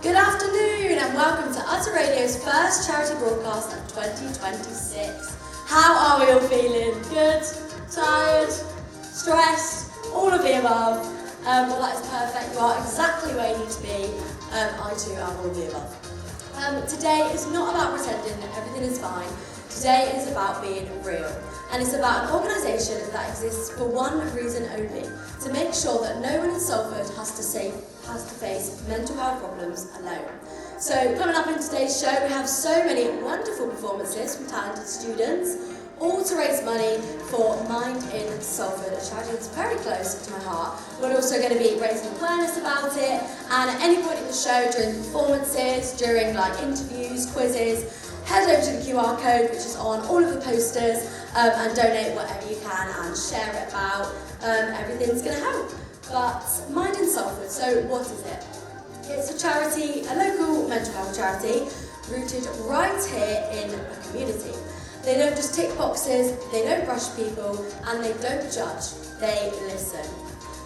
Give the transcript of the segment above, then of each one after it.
Good afternoon and welcome to Utter Radio's first charity broadcast of 2026. How are we all feeling? Good? Tired? Stressed? All of the above? Well, that is perfect. You are exactly where you need to be. I too am all of the above. Today is not about pretending that everything is fine. Today is about being real. And it's about an organisation that exists for one reason only, to make sure that no one in Salford has to face mental health problems alone. So coming up in today's show, we have so many wonderful performances from talented students, all to raise money for Mind Salford, a charity that's very close to my heart. We're also going to be raising awareness about it, and at any point in the show, during performances, during interviews, quizzes, head over to the QR code which is on all of the posters and donate whatever you can and share it about. Everything's going to help. But Mind Salford, so what is it? It's a charity, a local mental health charity, rooted right here in a community. They don't just tick boxes, they don't brush people, and they don't judge, they listen.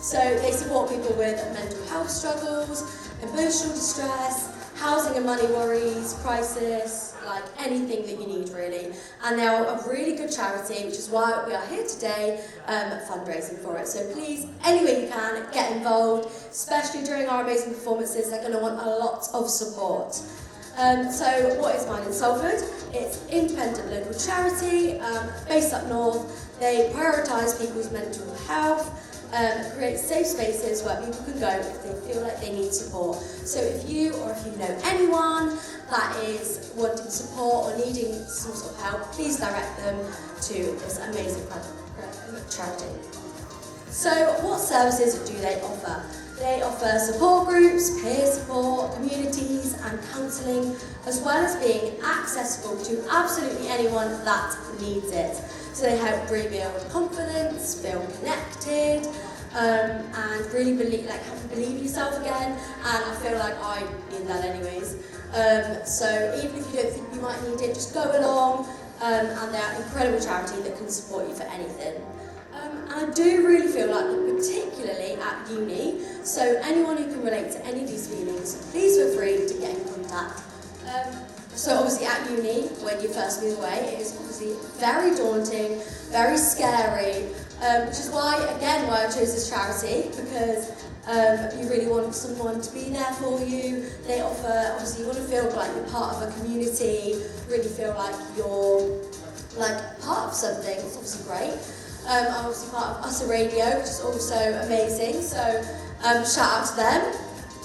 So they support people with mental health struggles, emotional distress, housing and money worries, crisis, anything that you need really. And they are a really good charity, which is why we are here today fundraising for it. So please, any way you can, get involved, especially during our amazing performances. They're going to want a lot of support. So what is Mind Salford? It's an independent local charity based up north. They prioritise people's mental health, create safe spaces where people can go if they feel like they need support. So if you or if you know anyone that is wanting support or needing some sort of help, please direct them to this amazing charity. So what services do they offer? They offer support groups, peer support, communities and counselling, as well as being accessible to absolutely anyone that needs it. So they help rebuild confidence, feel connected, and really believe in yourself again. And I feel like I need that anyways. So even if you don't think you might need it, just go along. And they're an incredible charity that can support you for anything. And I do really feel like that, particularly at uni, so anyone who can relate to any of these feelings, please feel free to get in contact. So obviously at uni, when you first move away, it is obviously very daunting, very scary, which is why I chose this charity, because you really want someone to be there for you. They offer, obviously you want to feel like you're part of a community, really feel like you're part of something. It's obviously great. I'm obviously part of Utter Radio, which is also amazing, so shout out to them.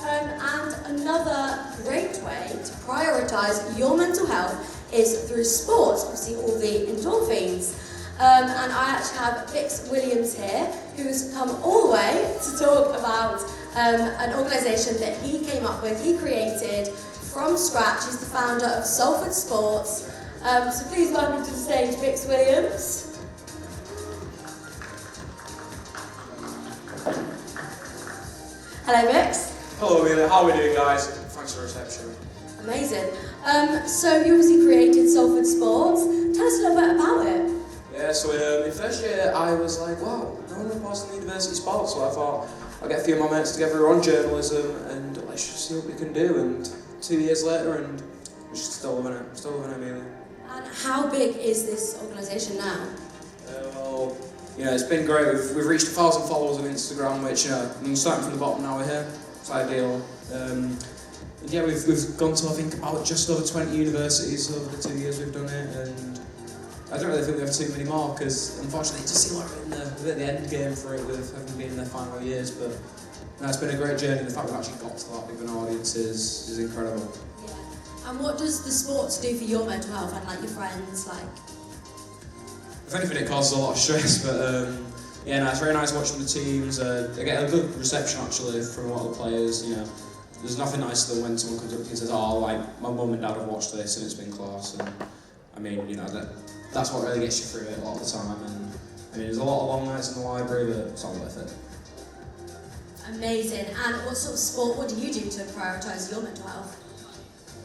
And another great way to prioritise your mental health is through sports, obviously all the endorphins. And I actually have Vix Williams here, who's come all the way to talk about an organisation that he came up with, he created from scratch. He's the founder of Salford Sports. So please welcome to the stage Vix Williams. Hello Vix. Hello Amelia, how are we doing guys? Thanks for the reception. Amazing. So you obviously created Salford Sports. Tell us a little bit about it. Yeah, so in first year I was like, wow, no one reports on university sports, so I thought I'll get a few of my mates together on journalism and let's just see what we can do. And 2 years later and we're just still loving it, Amelia. And how big is this organisation now? Well, it's been great. We've reached 1,000 followers on Instagram, which, I'm starting from the bottom now, we're here. It's ideal. And yeah, we've gone to, I think, about just over 20 universities over the 2 years we've done it, and I don't really think we have too many more, because unfortunately it just seems like we're at the end game for it with having been in their final years, but no, it's been a great journey. The fact we've actually got to that big of an audience is incredible. Yeah. And what does the sports do for your mental health and your friends, If anything, it causes a lot of stress, but it's very nice watching the teams. I get a good reception actually from a lot of the players. There's nothing nicer than when someone comes up to you and says, "Oh, my mum and dad have watched this and it's been class." And I mean, that's what really gets you through it a lot of the time. And I mean, there's a lot of long nights in the library, but it's all worth it. Amazing. And what sort of sport? What do you do to prioritise your mental health?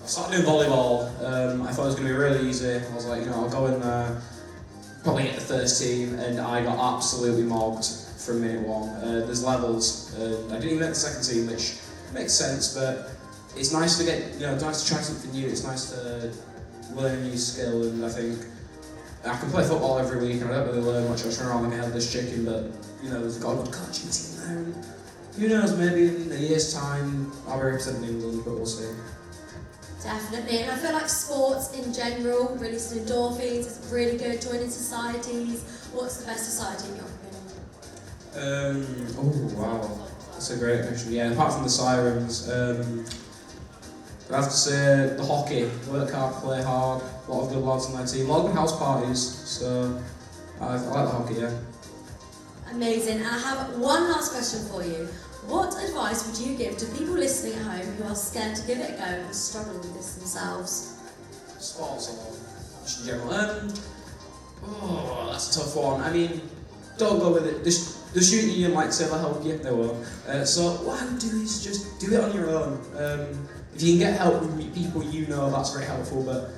I started doing volleyball. I thought it was going to be really easy. I was like, I'll go in there. Probably get the first team, and I got absolutely mobbed from minute one. There's levels. I didn't even get the second team, which makes sense, but it's nice to get, nice to try something new. It's nice to learn a new skill, and I think I can play football every week, and I don't really learn much. I just run around like a headless chicken, but there's got a good coaching team there. And who knows? Maybe in a year's time I'll be representing England, but we'll see. Definitely, and I feel like sports in general, releasing endorphins, it's really good, joining societies. What's the best society in your opinion? Oh wow, that's a great question. Yeah, apart from the sirens, I have to say the hockey. Work hard, play hard, a lot of good lads on my team, a lot of good house parties, so I like the hockey, yeah. Amazing, and I have one last question for you. What advice would you give to people listening at home who are scared to give it a go and struggle with this themselves? Sports or just in general? That's a tough one. I mean, don't go with it. The shooting union might say they'll help you, they won't. So what I would do is just do it on your own. If you can get help with people that's very helpful, but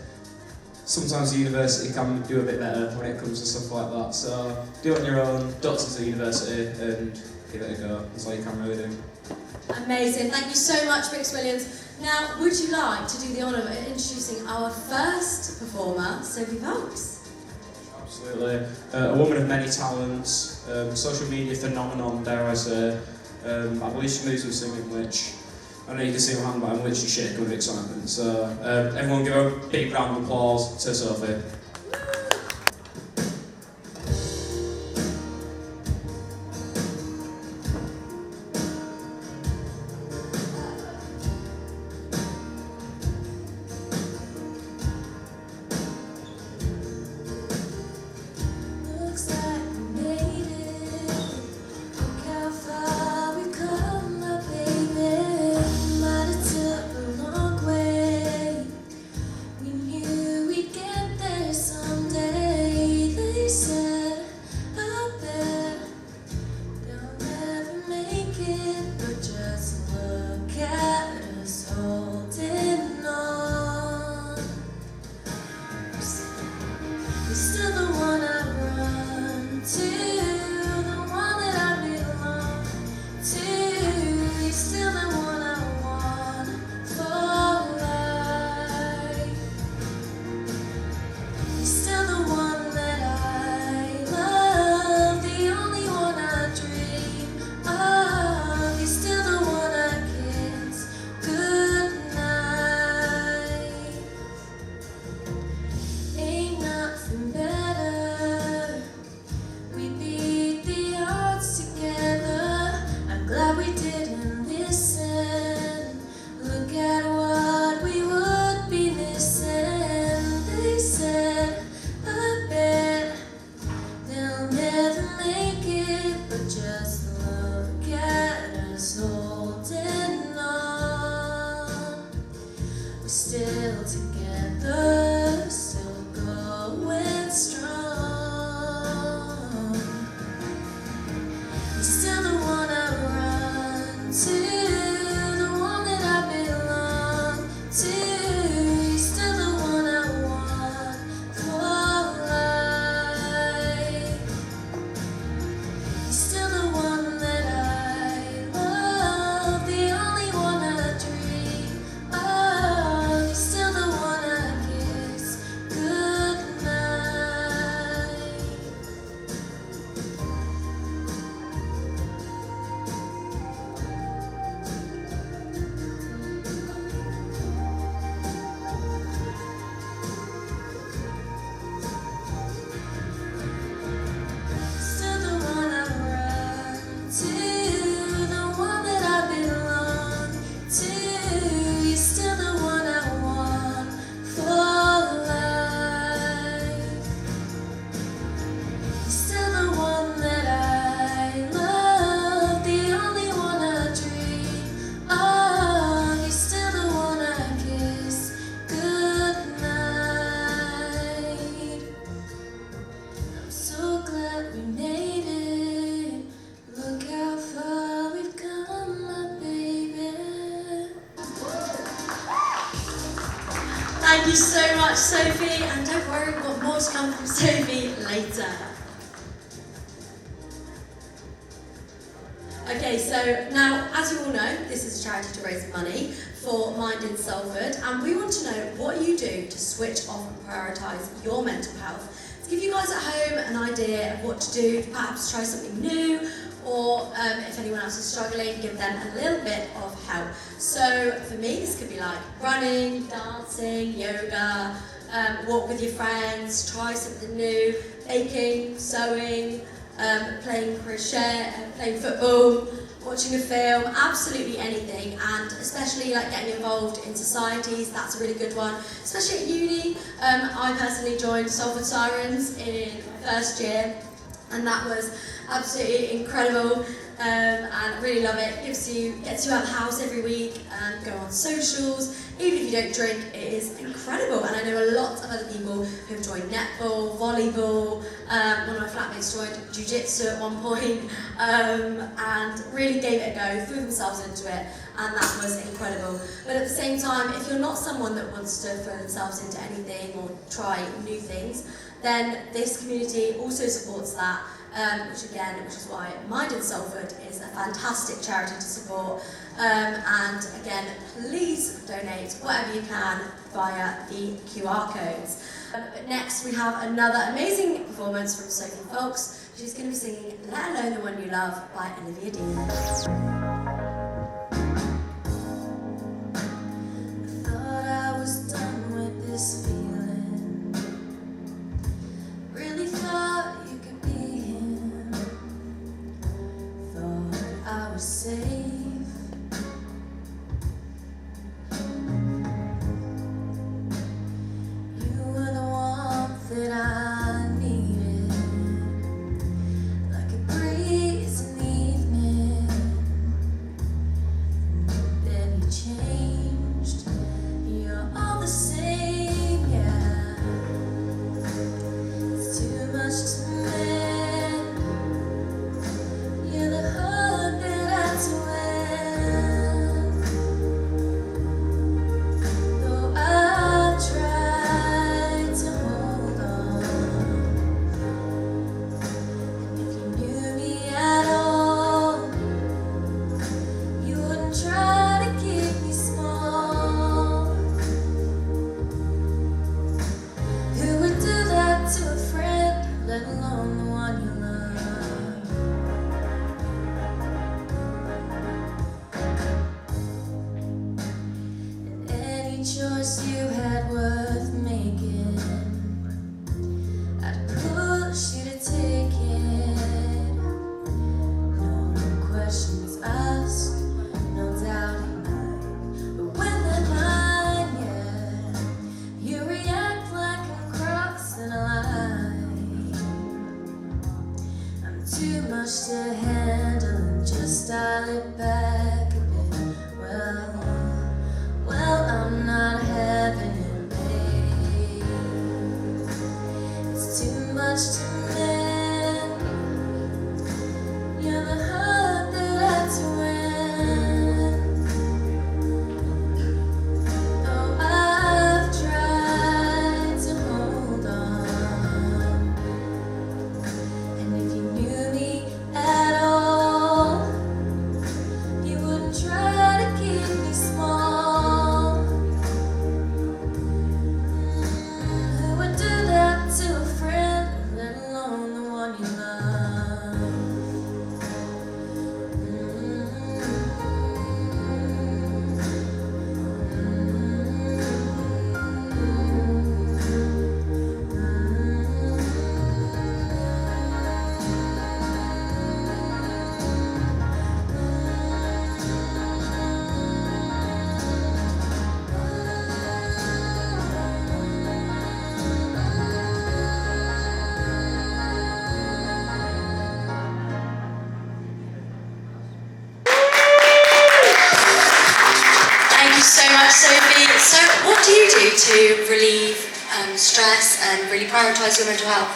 sometimes the university can do a bit better when it comes to stuff like that. So do it on your own, don't sit to the university and give it a go. That's all you can really do. Amazing. Thank you so much, Brix Williams. Now, would you like to do the honour of introducing our first performer, Sophie Fox? Absolutely. A woman of many talents, social media phenomenon, dare I say. I believe she moves with singing, which I know you can see my hand, but I'm literally shaking with excitement. So everyone give a big round of applause to Sophie. Thank you so much, Sophie, and don't worry, we've got more to come from Sophie later. Okay, so now, as you all know, this is a charity to raise money for Mind Salford, and we want to know what you do to switch off and prioritise your mental health. To give you guys at home an idea of what to do, perhaps try something new, or if anyone else is struggling, give them a little bit of help. So for me, this could be like running, dancing, yoga, walk with your friends, try something new, baking, sewing, playing crochet, playing football, watching a film, absolutely anything, and especially like getting involved in societies, that's a really good one, especially at uni. I personally joined Salford Sirens in my first year, and that was absolutely incredible, and I really love it. Gets you out of the house every week and go on socials. Even if you don't drink, it is incredible. And I know a lot of other people who've joined netball, volleyball. One of my flatmates joined jiu-jitsu at one point, and really gave it a go, threw themselves into it, and that was incredible. But at the same time, if you're not someone that wants to throw themselves into anything or try new things, then this community also supports that. Which is why Mind Salford is a fantastic charity to support. And again, please donate whatever you can via the QR codes. But next we have another amazing performance from Sophie Fox. She's going to be singing Let Alone the One You Love by Olivia Dean. Choice you had worth making, I'd push you to take it. No questions asked, no doubting mine. But when they're mine, yeah, you react like I'm crossing a line. I'm too much to handle and just dial it back a bit. Well, I'm not having it, babe. It's too much to mend. You're the heart that I had to win. Oh, I've tried to hold on. And if you knew me at all, you wouldn't try to keep me small. To a friend, let alone the one you love. Sophie, so what do you do to relieve stress and really prioritise your mental health?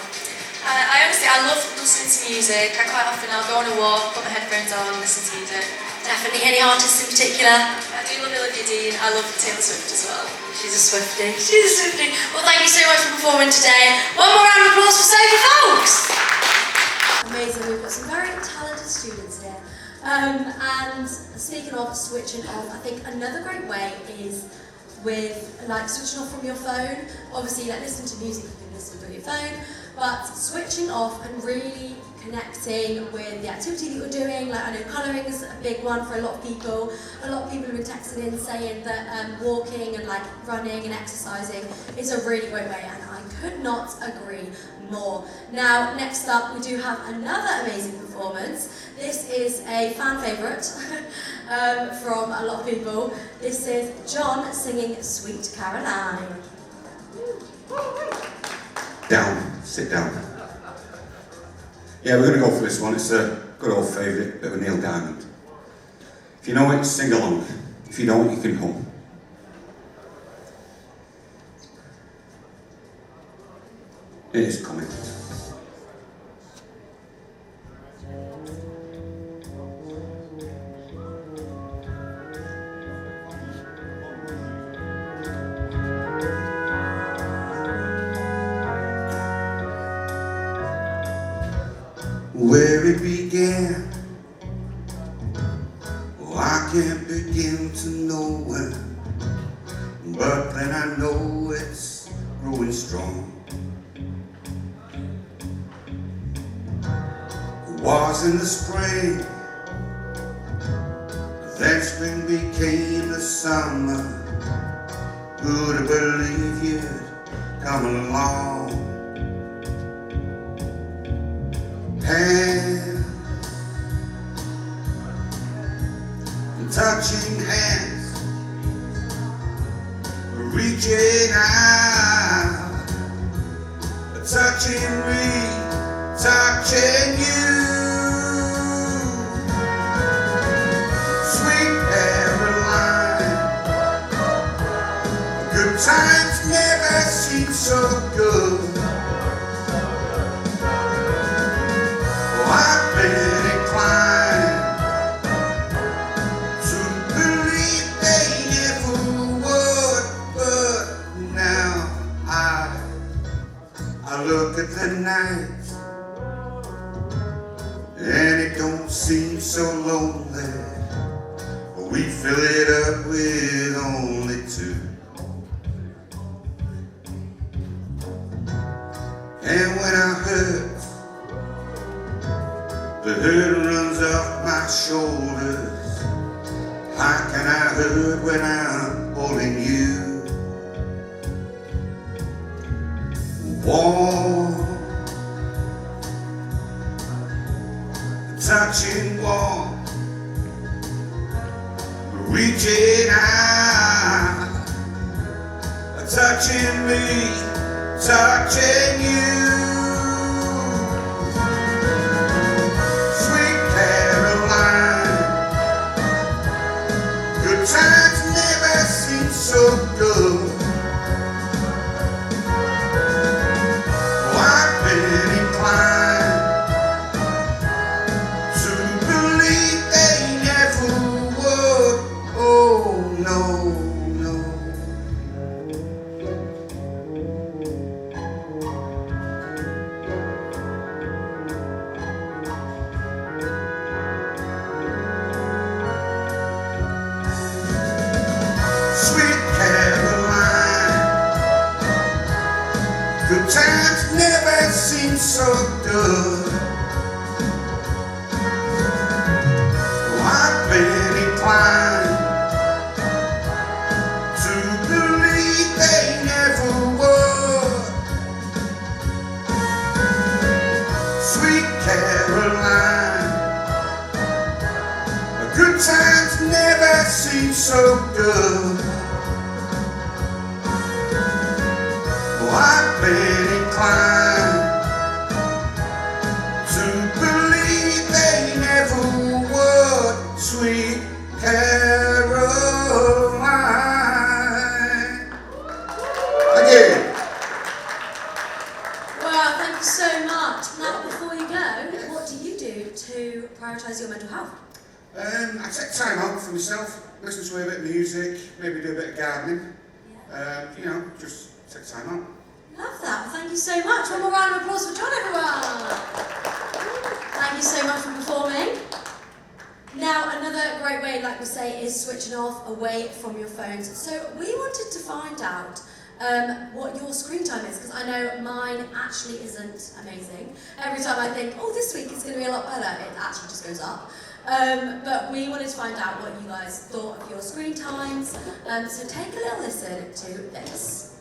I love listening to music. I quite often I'll go on a walk, put my headphones on, listen to music. Definitely. Any artists in particular? I do love Olivia Dean. I love Taylor Swift as well. She's a Swiftie. She's a Swiftie. Well, thank you so much for performing today. One more round of applause for Sophie Fox. Amazing. We've got some very talented students here. And speaking of switching off, I think another great way is with like switching off from your phone. Obviously, like listening to music, you can listen through your phone, but switching off and really connecting with the activity that you're doing. Like I know colouring is a big one for a lot of people. A lot of people have been texting in saying that walking and like running and exercising is a really great way, and I could not agree more. Now, next up, we do have another amazing performance. This is a fan favourite from a lot of people. This is John singing Sweet Caroline. Down, sit down. Yeah, we're going to go for this one. It's a good old favourite, bit of a Neil Diamond. If you know it, sing along. If you don't, you can hum. It is coming. Where it began, oh, I can't begin to know when, but then I know it's growing strong. It was in the spring, then spring became the summer. Who'd have believed you'd come along? Hands and touching hands, reaching out, touching me, touching you. Sweet Caroline, good times never seem so good. I've been inclined to believe they never would, but now I look at the night and it don't seem so lonely. We fill it up with only two, and when I hurt, the hurt runs off my shoulders. How can I hurt when I'm holding you? Warm, touching warm, reaching out, touching me, touching you. Times never seem so good. Oh, I've been inclined to believe they never would. Oh, no, no. Sweet Caroline, good times never seem so good. Oh, I've been inclined to believe they never would. Sweet Caroline, good times never seem so good. Oh, I've been inclined to believe they never would. Sweet Caroline. Again. Well, thank you so much. Now, before you go, what do you do to prioritise your mental health? I take time out for myself, listen to a bit of music, maybe do a bit of gardening. You know, just take time out. Love that. Well, thank you so much. One more round of applause for John, everyone. Thank you so much for performing. Now, another great way, like we say, is switching off away from your phones. So we wanted to find out what your screen time is, because I know mine actually isn't amazing. Every time I think, oh, this week is going to be a lot better, it actually just goes up. But we wanted to find out what you guys thought of your screen times. So take a little listen to this.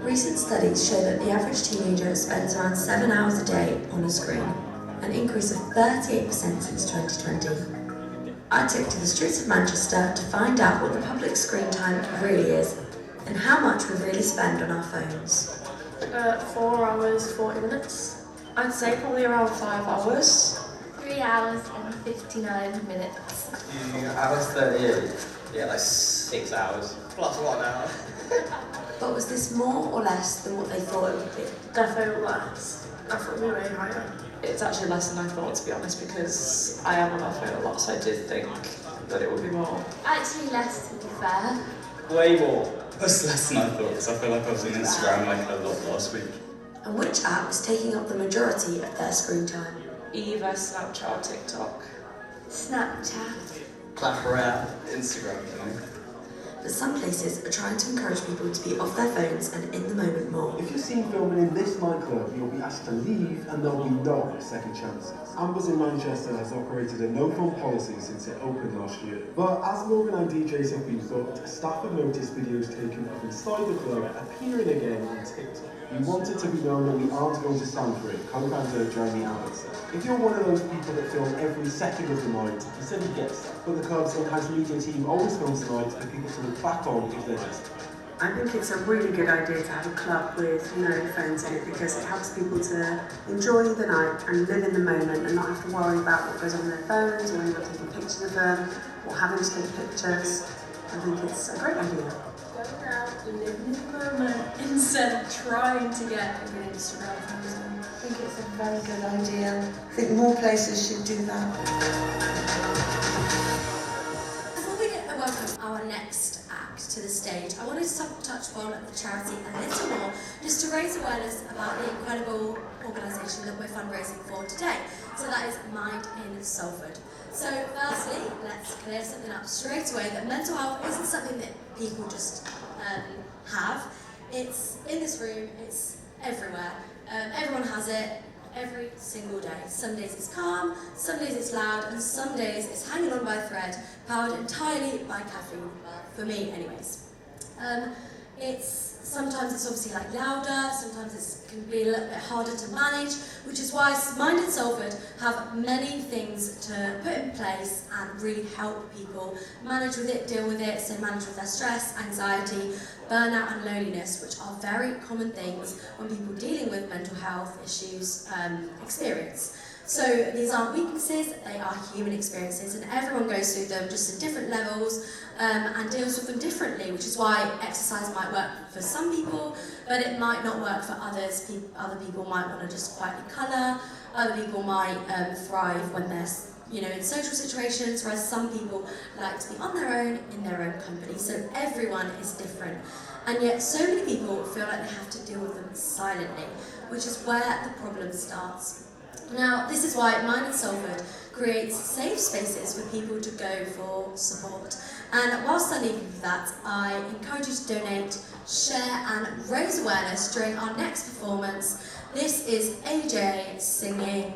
Recent studies show that the average teenager spends around 7 hours a day on a screen, an increase of 38% since 2020. I took to the streets of Manchester to find out what the public screen time really is and how much we really spend on our phones. 4 hours, 40 minutes. I'd say probably around 5 hours. 3 hours and 59 minutes. I was 38. Yeah, like 6 hours. Plus 1 hour. But was this more or less than what they thought it would be? Definitely less. I thought it would be way higher. It's actually less than I thought, to be honest, because I am on my phone a lot, so I did think that it would be more. Actually less, to be fair. Way more. That's less than I thought, because I feel like I was on Instagram like a lot last week. And which app is taking up the majority of their screen time? Either Snapchat or TikTok. Snapchat. Clapper app, Instagram, you know. But some places are trying to encourage people to be off their phones and in the moment more. If you're seen filming in this nightclub, you'll be asked to leave and there'll be no second chances. Amber's in Manchester has operated a no-film policy since it opened last year. But as Morgan and DJs have been booked, staff have noticed videos taken of inside the club appearing again on TikTok. We want it to be known that we aren't going to stand for it, co-founder Jeremy Abbott said. If you're one of those people that film every second of the night, he said he gets that. But the club's in-house media team always films the night for people to look back on if they're just. I think it's a really good idea to have a club with no phones in it because it helps people to enjoy the night and live in the moment and not have to worry about what goes on their phones or anyone taking pictures of them or having to take pictures. I think it's a great idea. Going out, living in the moment instead of trying to get a good Instagram photos on. I think it's a very good idea. I think more places should do that. Before we welcome our next act to the stage, I wanted to touch upon the charity a little more, just to raise awareness about the incredible organisation that we're fundraising for today. So that is Mind Salford. So firstly, let's clear something up straight away, that mental health isn't something that people just have. It's in this room, it's everywhere. Everyone has it every single day. Some days it's calm, some days it's loud, and some days it's hanging on by a thread, powered entirely by caffeine, for me anyways. Sometimes it's obviously like louder, sometimes it can be a little bit harder to manage, which is why Mind Salford have many things to put in place and really help people manage with it, deal with it, so manage with their stress, anxiety, burnout and loneliness, which are very common things when people dealing with mental health issues experience. So these aren't weaknesses, they are human experiences, and everyone goes through them just at different levels and deals with them differently, which is why exercise might work for some people, but it might not work for others. Other people might want to just quietly colour, other people might thrive when they're in social situations, whereas some people like to be on their own, in their own company. So everyone is different. And yet so many people feel like they have to deal with them silently, which is where the problem starts. Now, this is why Mind Salford creates safe spaces for people to go for support. And whilst I leave you with that, I encourage you to donate, share and raise awareness during our next performance. This is AJ singing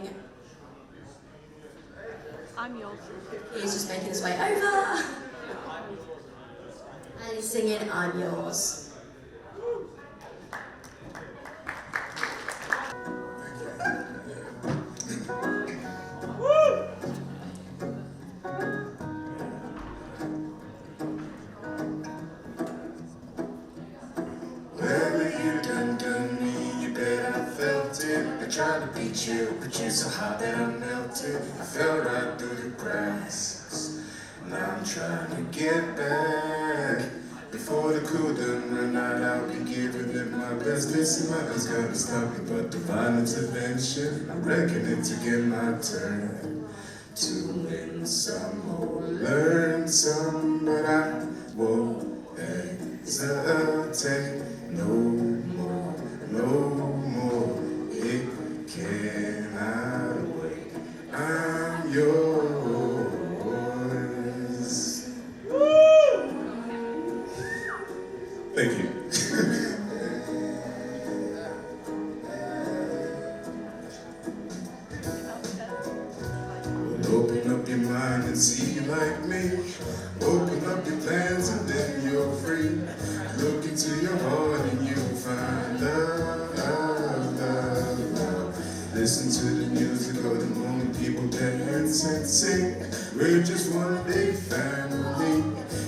I'm yours. He's just making his way over. And he's singing I'm Yours. I tried to beat you, but you're so hot that I melted. I fell right through the cracks. Now I'm trying to get back. Before the cool done run out, I'll be giving it my best. Listen, nothing's gonna stop me but divine intervention. I'm reckoning to get my turn. To win some or learn some, but I won't hesitate no more. no more. It cannot wait. I'm yours. Thank you. Open up your mind and see like me. Open up your plans and then you're free. Look into your heart and you'll find love, love, love, love. Listen to the music of the moment, people dance and sing. We're just one big family,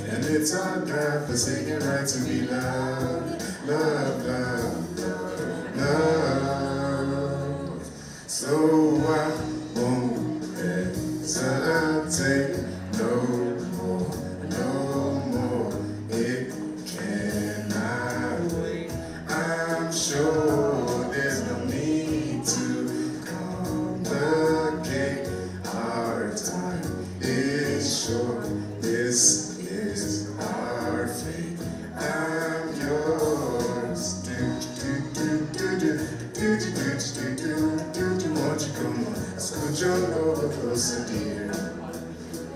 and it's our God forsaken right to be loved, love, love, love, love. So I won't hesitate no more, no more. It cannot wait. I'm sure there's no need to complicate. Our time is short. This is our fate. I'm yours. Do do do do do do do do do do do. Won't you come on? Scoot your over closer, dear,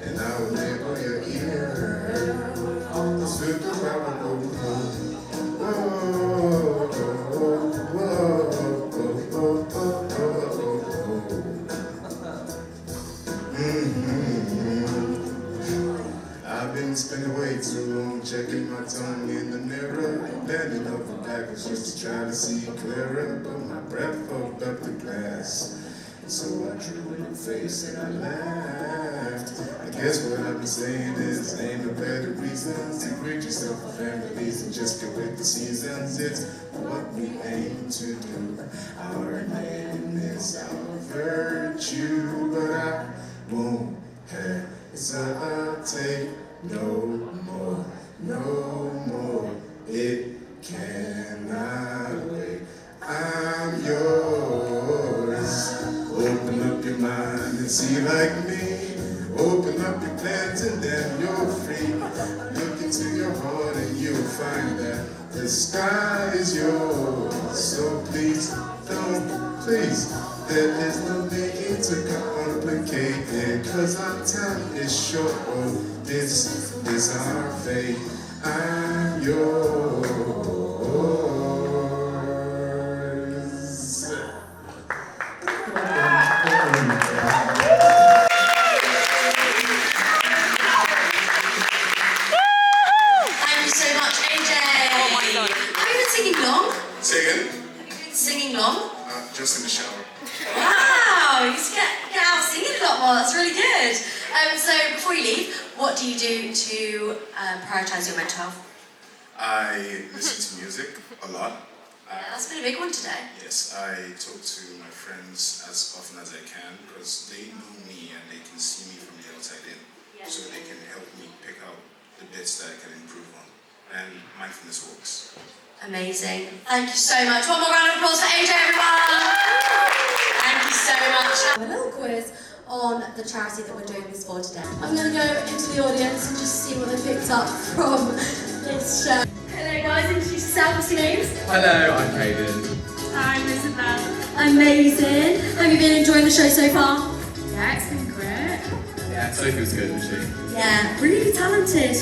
and I will nibble your ear. Sweep the rubber over. I've been spending way too long checking my tongue in the mirror, bending over backwards just to try to see clearer, but my breath fogged up the glass. So I drew a new face and I laughed. I guess what I've been saying is ain't no better reasons to greet yourself for families and just go with the seasons. It's what we aim to do. Our name is our virtue, but I won't hesitate no more, no more. It cannot wait. I'm yours. Open up your mind and see like me. Open up your plans and then you're free. Look into your heart and you'll find that the sky is yours. So please, don't, please, there is no need to complicate it, 'cause our time is short. Oh, this is our fate. I'm yours. Singing long? Just in the shower. Wow, you just get out singing a lot more, that's really good. So before you leave, what do you do to prioritise your mental health? I listen to music a lot. Yeah, that's been a big one today. Yes, I talk to my friends as often as I can because they know me and they can see me from the outside in. Yeah. So they can help me pick out the bits that I can improve on. And mindfulness works. Amazing. Thank you so much. One more round of applause for AJ, everyone. Thank you so much. A little quiz on the charity that we're doing this for today. I'm going to go into the audience and just see what they picked up from this show. Hello guys, introduce yourself, what's your names? Hello, I'm Caden. I'm Isabel. Amazing. Have you been enjoying the show so far? Yeah, it's been great. Yeah, Sophie was good, wasn't she? Yeah, really talented.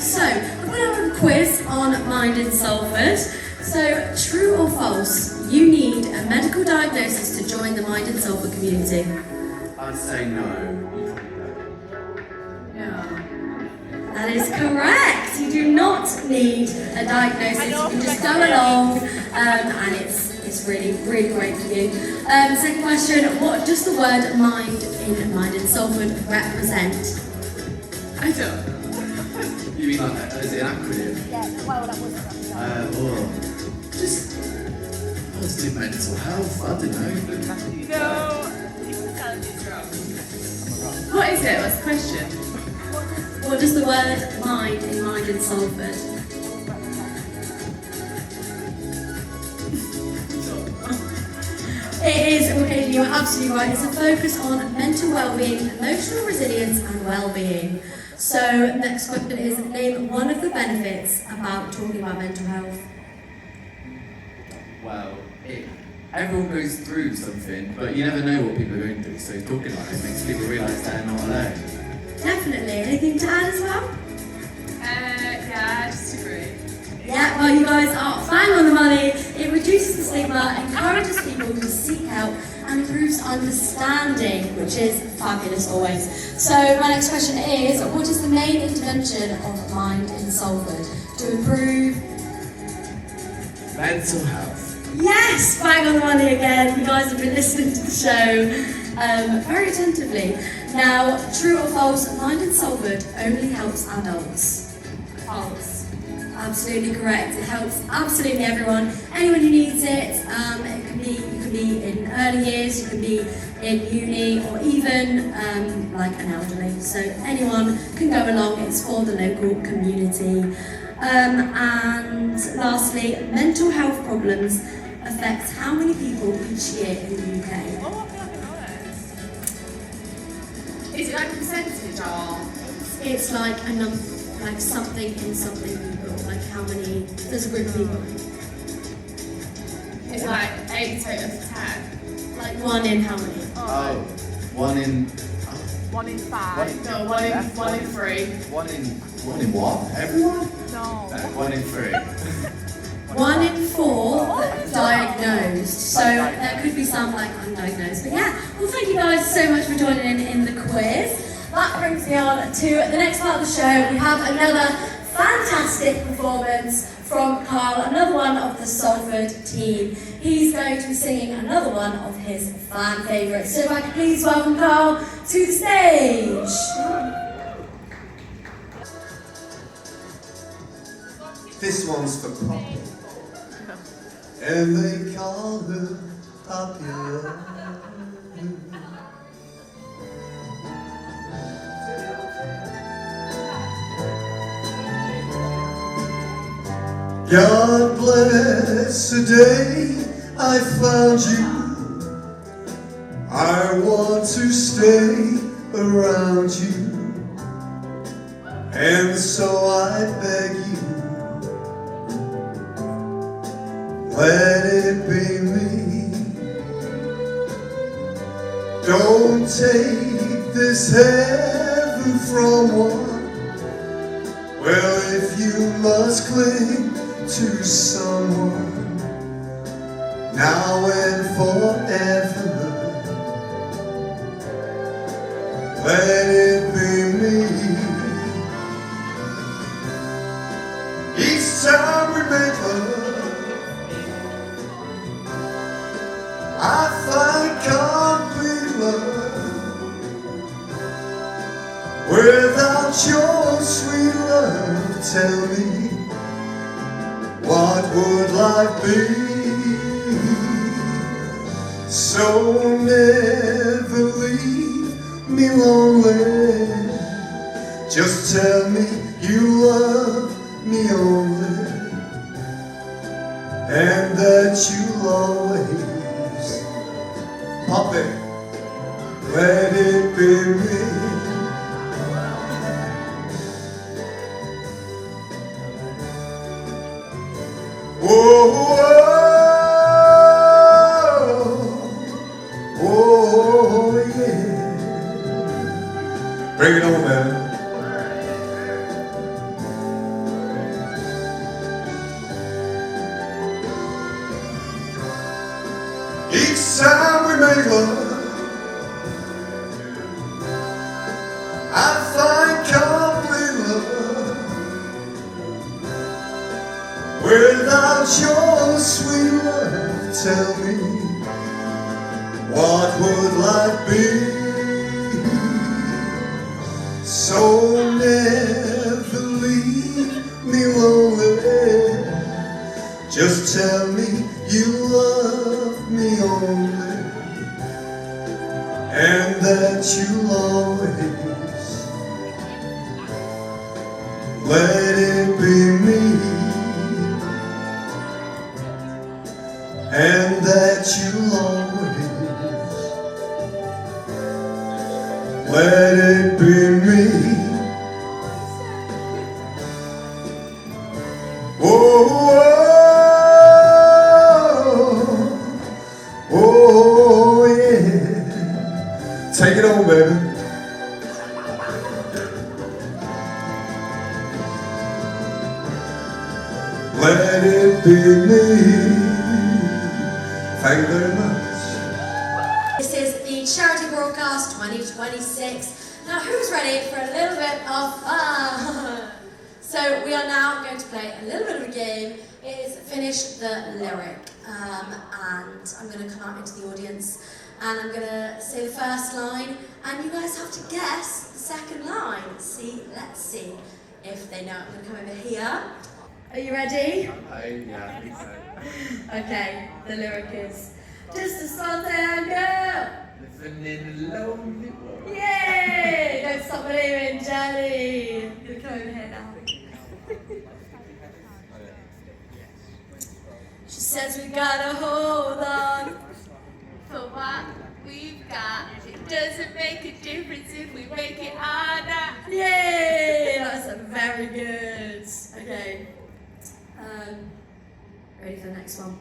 So, I'm going to have a quiz on Mind Salford. So, true or false, you need a medical diagnosis to join the Mind Salford community? I'd say no. You probably No. That is correct. You do not need a diagnosis. You can just go along, and it's really, really great for you. Second question, what does the word mind in Mind Salford represent? I don't. You mean like, is it an acronym? Yeah, well, that was just positive mental health, I don't know. No, it's wrong. What is it? What's the question? What does the word mind in Mind Salford? It is, okay, you're absolutely right, it's a focus on mental well-being, emotional resilience and well-being. So, next question is, name one of the benefits about talking about mental health. well, everyone goes through something, but you never know what people are going through, so talking about it makes people realise they're not alone. Definitely. Anything to add as well? Yeah, I just agree. Yeah, well, you guys are bang on the money. It reduces the stigma, encourages people to seek help, and improves understanding, which is fabulous always. So my next question is, what is the main intervention of Mind in Salford to improve Mental health. Yes, bang on the money again. You guys have been listening to the show very attentively. Now, true or false, Mind in Salford only helps adults. False. Absolutely correct. It helps absolutely everyone. Anyone who needs it. You can be in early years, you can be in uni, or even like an elderly. So anyone can go along. It's for the local community. And lastly, mental health problems affect how many people each year in the UK? Is it like a percentage or? It's like a number, like something in something people, like how many, there's a group of people. It's like 8 out of 10. Like 1 in how many? Oh, 1 in... 1 in 5. No, 1 in 3. 1 in what? Everyone? No. 1 in 3. 1 in 4 diagnosed, so there could be some like undiagnosed. But yeah, well thank you guys so much for joining in the quiz. That brings me on to the next part of the show. We have another fantastic performance from Carl, another one of the Salford team. He's going to be singing another one of his fan favourites. So if I could please welcome Carl to the stage. This one's for Poppy. And they call her Popular. God bless the day I found you. I want to stay around you, and so I beg you, let it be me. Don't take this heaven from one. Well, if you must cling to someone now and forever, let it be me. Each time we make love, I find complete love. Without your sweet love, tell me, what would life be? So never leave me lonely. Just tell me you love me only, and that you'll always, Poppy, let it be me. Oh, oh, oh, yeah. Bring it on, man. Each time we make love, I find complete love. Without your sweet love, tell me, what would life be? So never leave me lonely. Just tell me you love me only, and that you'll always, let it be me. And that you'll always, let it be me. Oh, oh, Take it on, baby. Let it be me. Thank you very much. This is the Charity Broadcast 2026. Now, who's ready for a little bit of fun? So we are now going to play a little bit of a game. It is Finish the Lyric. And I'm going to come out into the audience and I'm going to say the first line and you guys have to guess the second line. Let's see if they know. I'm going to come over here. Are you ready? Yeah, I think so. Okay, the lyric is just a small town girl. Living in a lonely world. Yay! Don't stop believing, Jelly. You're coming over here now. She says we gotta hold on For what we've got, it doesn't make a difference if we make it harder. Yay! That's very good. Okay. Ready for the next one?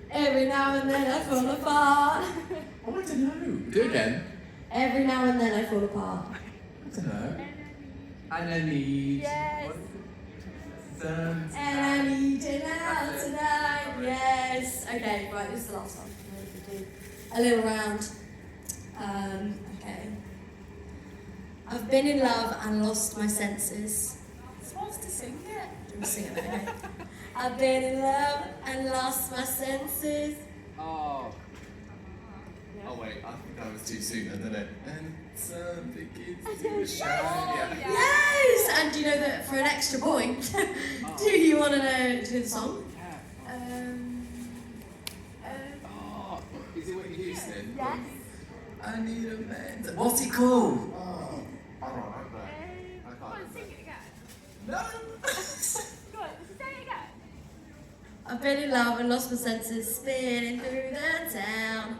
Every now and then I fall apart. I want to know. Do it again. Every now and then I fall apart. I don't know. And I need. Yes. And I need it out tonight. Yes. Okay, right, this is the last one. I'm ready to do a little round. Okay. I've been in love and lost my senses. Supposed to sing it. Let me sing it, okay. I've been in love and lost my senses. Oh. Oh wait, I think that was too soon, isn't it? And something is too shiny. Yes! And do you know that for an extra point, do you want to know the song? Oh, is it Whitney Houston? Yes. I need a man. What's it called? Oh, I don't remember. Go on, sing it again. No! Go on, say it again. I've been in love and lost my senses, spinning through the town.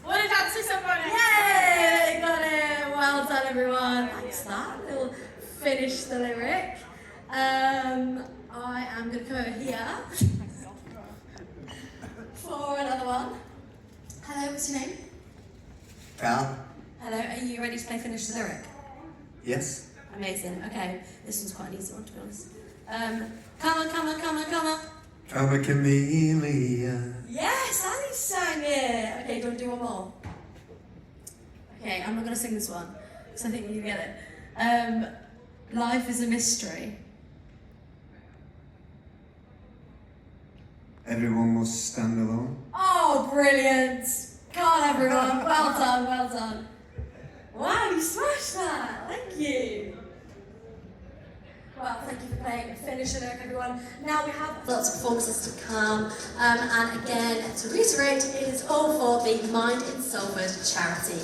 Wanna dance with somebody? Yay! Got it! Well done, everyone. Thanks for that. We'll finish the lyric. I am going to come over here for another one. Hello, what's your name? Carl? Hello, are you ready to play Finish the Lyric? Yes. Amazing. Okay, this one's quite an easy one, to be honest. Come on, come on, come on, come on. I'm a chameleon. Yes, Ali sang it. Okay, do you want to do one more? Okay, I'm not going to sing this one because I think you get it. Life is a mystery. Everyone must stand alone. Oh, brilliant! Come on, everyone. Well done, well done. Wow, you smashed that. Thank you. Well, thank you for playing Finish the Lyric, everyone. Now we have lots of performances to come. And again, to reiterate, it is all for the Mind Salford charity.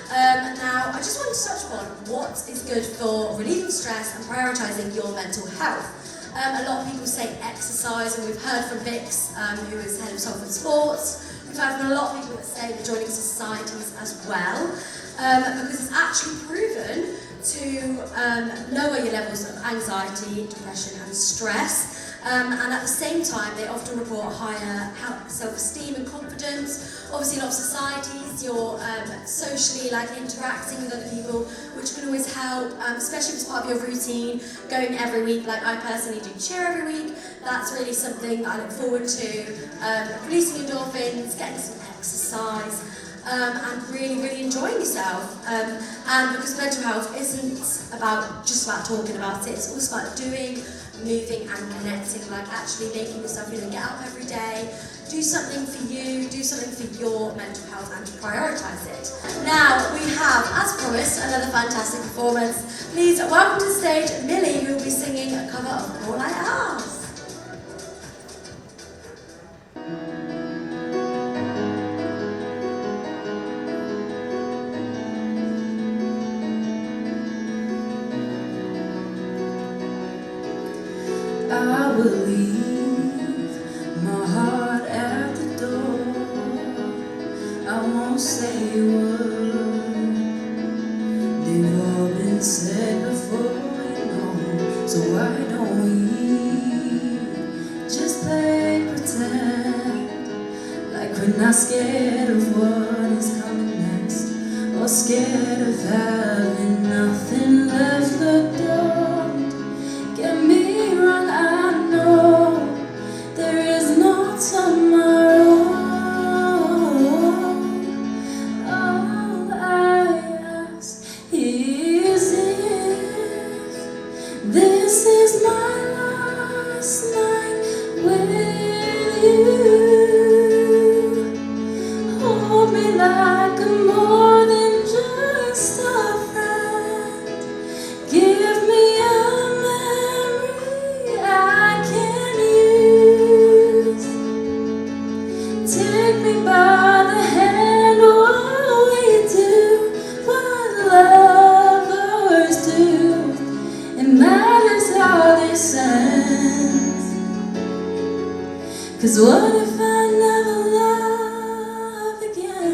Now, I just wanted to touch upon what is good for relieving stress and prioritising your mental health. A lot of people say exercise, and we've heard from Vix, who is head of Salford Sports. We've heard from a lot of people that say they're joining societies as well, because it's actually proven to lower your levels of anxiety, depression and stress. And at the same time, they often report higher self-esteem and confidence. Obviously, in a lot of societies, you're socially interacting with other people, which can always help, especially if it's part of your routine, going every week. Like I personally do cheer every week. That's really something that I look forward to. Releasing endorphins, getting some exercise, and really, really enjoying yourself. And because mental health isn't just about talking about it, it's also about doing, moving and connecting, actually making yourself get up every day, do something for you, do something for your mental health and prioritise it. Now we have, as promised, another fantastic performance. Please welcome to the stage Millie, who will be singing a cover of All I Ask. I will leave my heart at the door. I won't say a word. They've all been said before, so why don't we We're not scared of what is coming next, or scared of having nothing left. Look, don't get me wrong, I know there is no tomorrow. All I ask is if this is my last night with you. Hold me like I'm more than just a friend. Give me a memory I can use. Take me by the hand while we do what lovers do. It matters how this ends. 'Cause what if I never love again?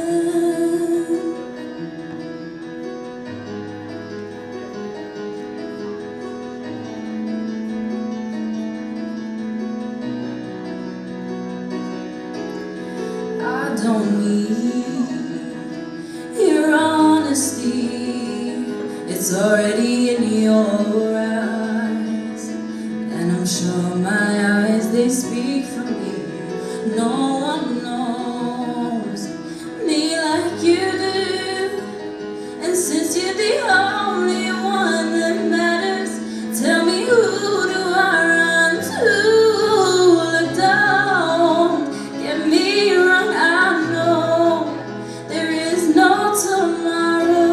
I don't need your honesty. It's already in your eyes, and I'm sure my eyes, they speak for me. No one knows me like you do, and since you're the only one that matters, tell me, who do I run to? Look, don't get me wrong, I know there is no tomorrow.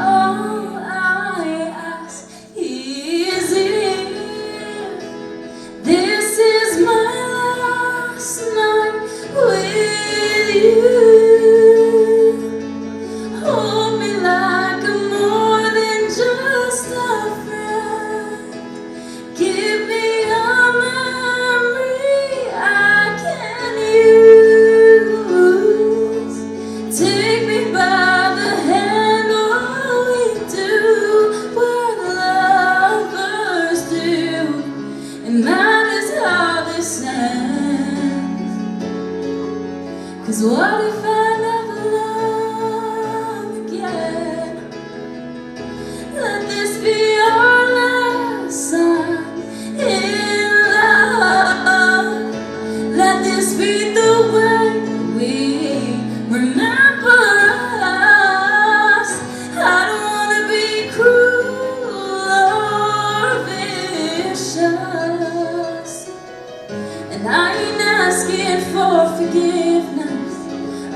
All I ask is if this is my last night with you. Hold me like I'm more than just a friend. Give me a memory I can use. Take me by the hand while we do what lovers do. It matters how this ends. 'Cause what if I never love again? Let this be our last sign in love. Let this be the way we remember us. I don't wanna be cruel or vicious, and I ain't asking for forgiveness.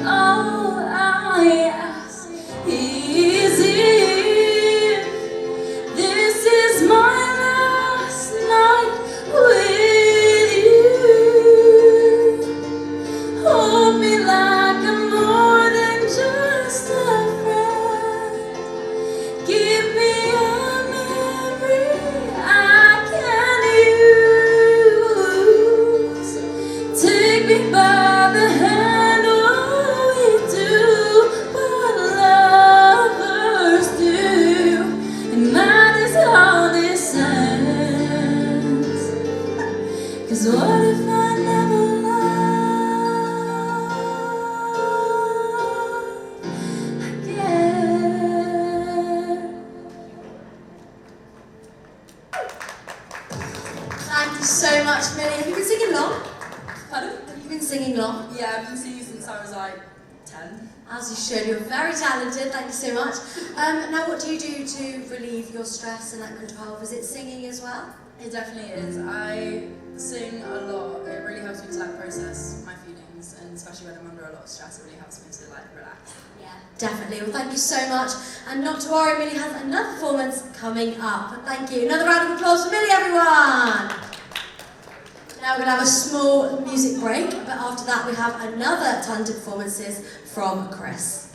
All I ask is if this is my last night with you. Hold me like I'm more than just a friend. Give me a memory I can use. Take me by the hand while we do what lovers do. It matters how this ends. 'Cause what if I never love again? Thank you so much, Millie. Have you been singing long? Pardon? Have you been singing long? Yeah, I've been singing since I was like 10. As you should. You're very talented. Thank you so much. Now, what do you do to relieve your stress and that mental health? Is it singing as well? It definitely is. I sing a lot. It really helps me to like process my feelings, and especially when I'm under a lot of stress, it really helps me to like relax. Yeah, definitely. Well, thank you so much. And not to worry, Millie has another performance coming up. Thank you. Another round of applause for Millie, everyone. Now we're going to have a small music break, but after that we have another talented performances from Chris.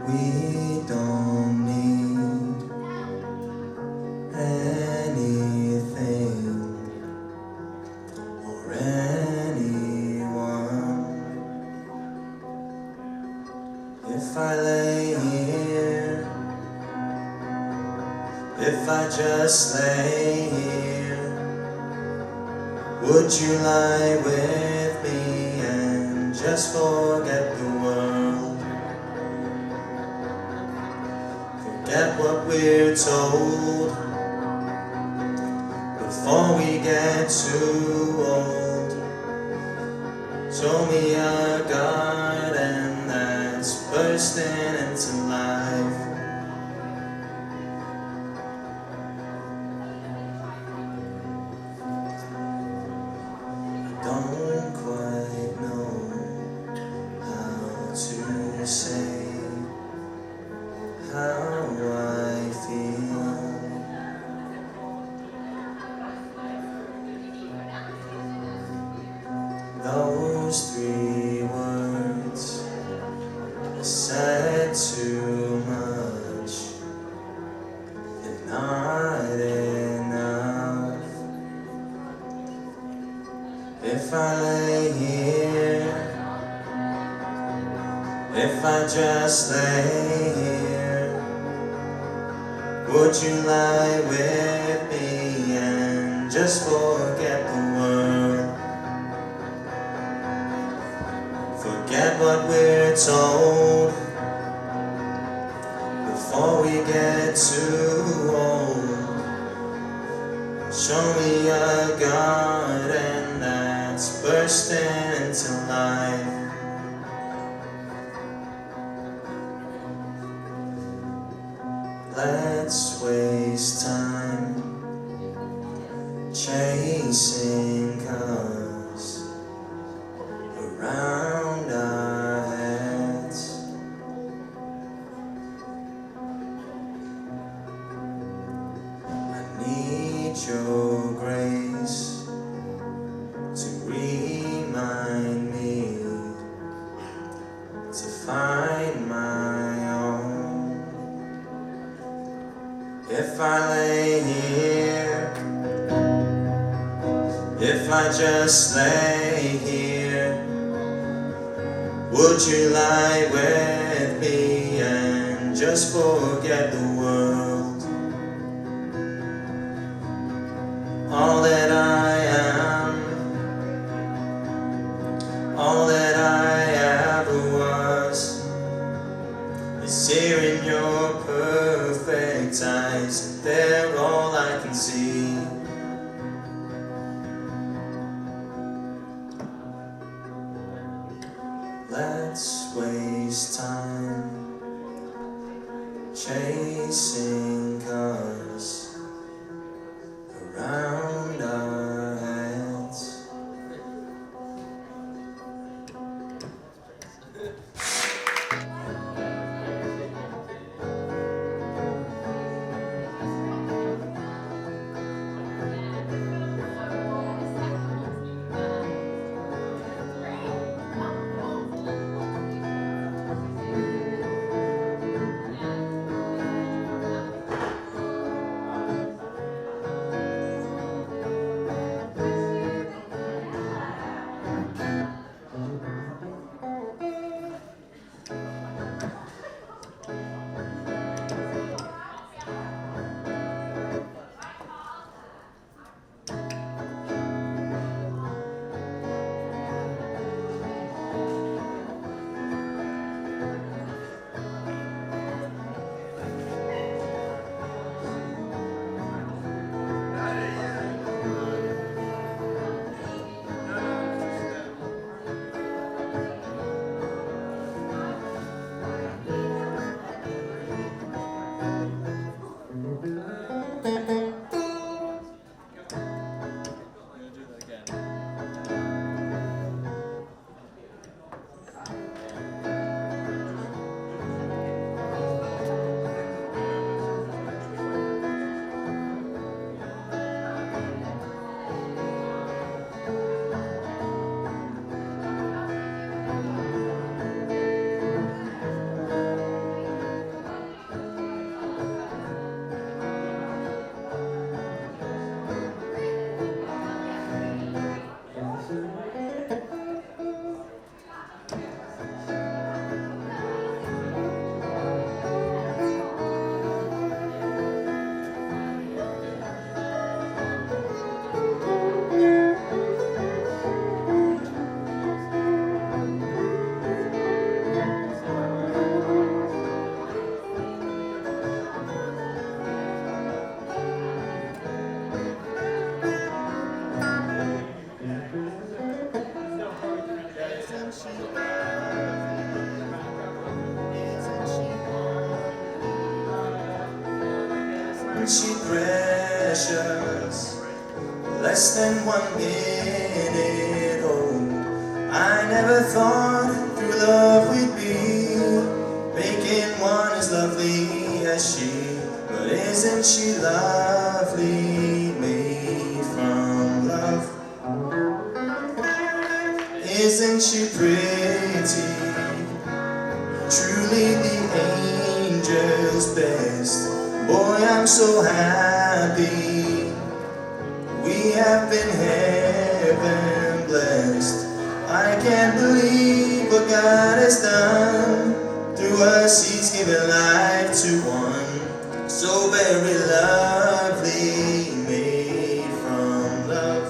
We don't need anything or anyone. If I lay here, if I just lay here, would you lie with me and just forget the world? Forget what we're told before we get too old. Show me a garden that's bursting into life. Don't quite know how to say how I feel. Those three words said too much and not enough. If I lay here, if I just lay here, would you lie with me and just forget the world? Forget what we're told before we get too old. Show me a garden that's bursting into life. Let's waste time chasing cars around our heads. I need your grace to remind me to find my own. If I lay here, if I just lay here, would you lie with me and just forget the world? All that I am, all that I ever was, is here in your perfect eyes. They're all I can see. Let's waste time chasing cars around our heads. wasn't she precious? Less than 1 minute, oh, I never thought through love we'd be making one as lovely as she. But isn't she lovely, made from love? Isn't she pretty? Truly the angel's best. Boy, I'm so happy. We have been heaven blessed. I can't believe what God has done. Through us He's given life to one so very lovely, made from love.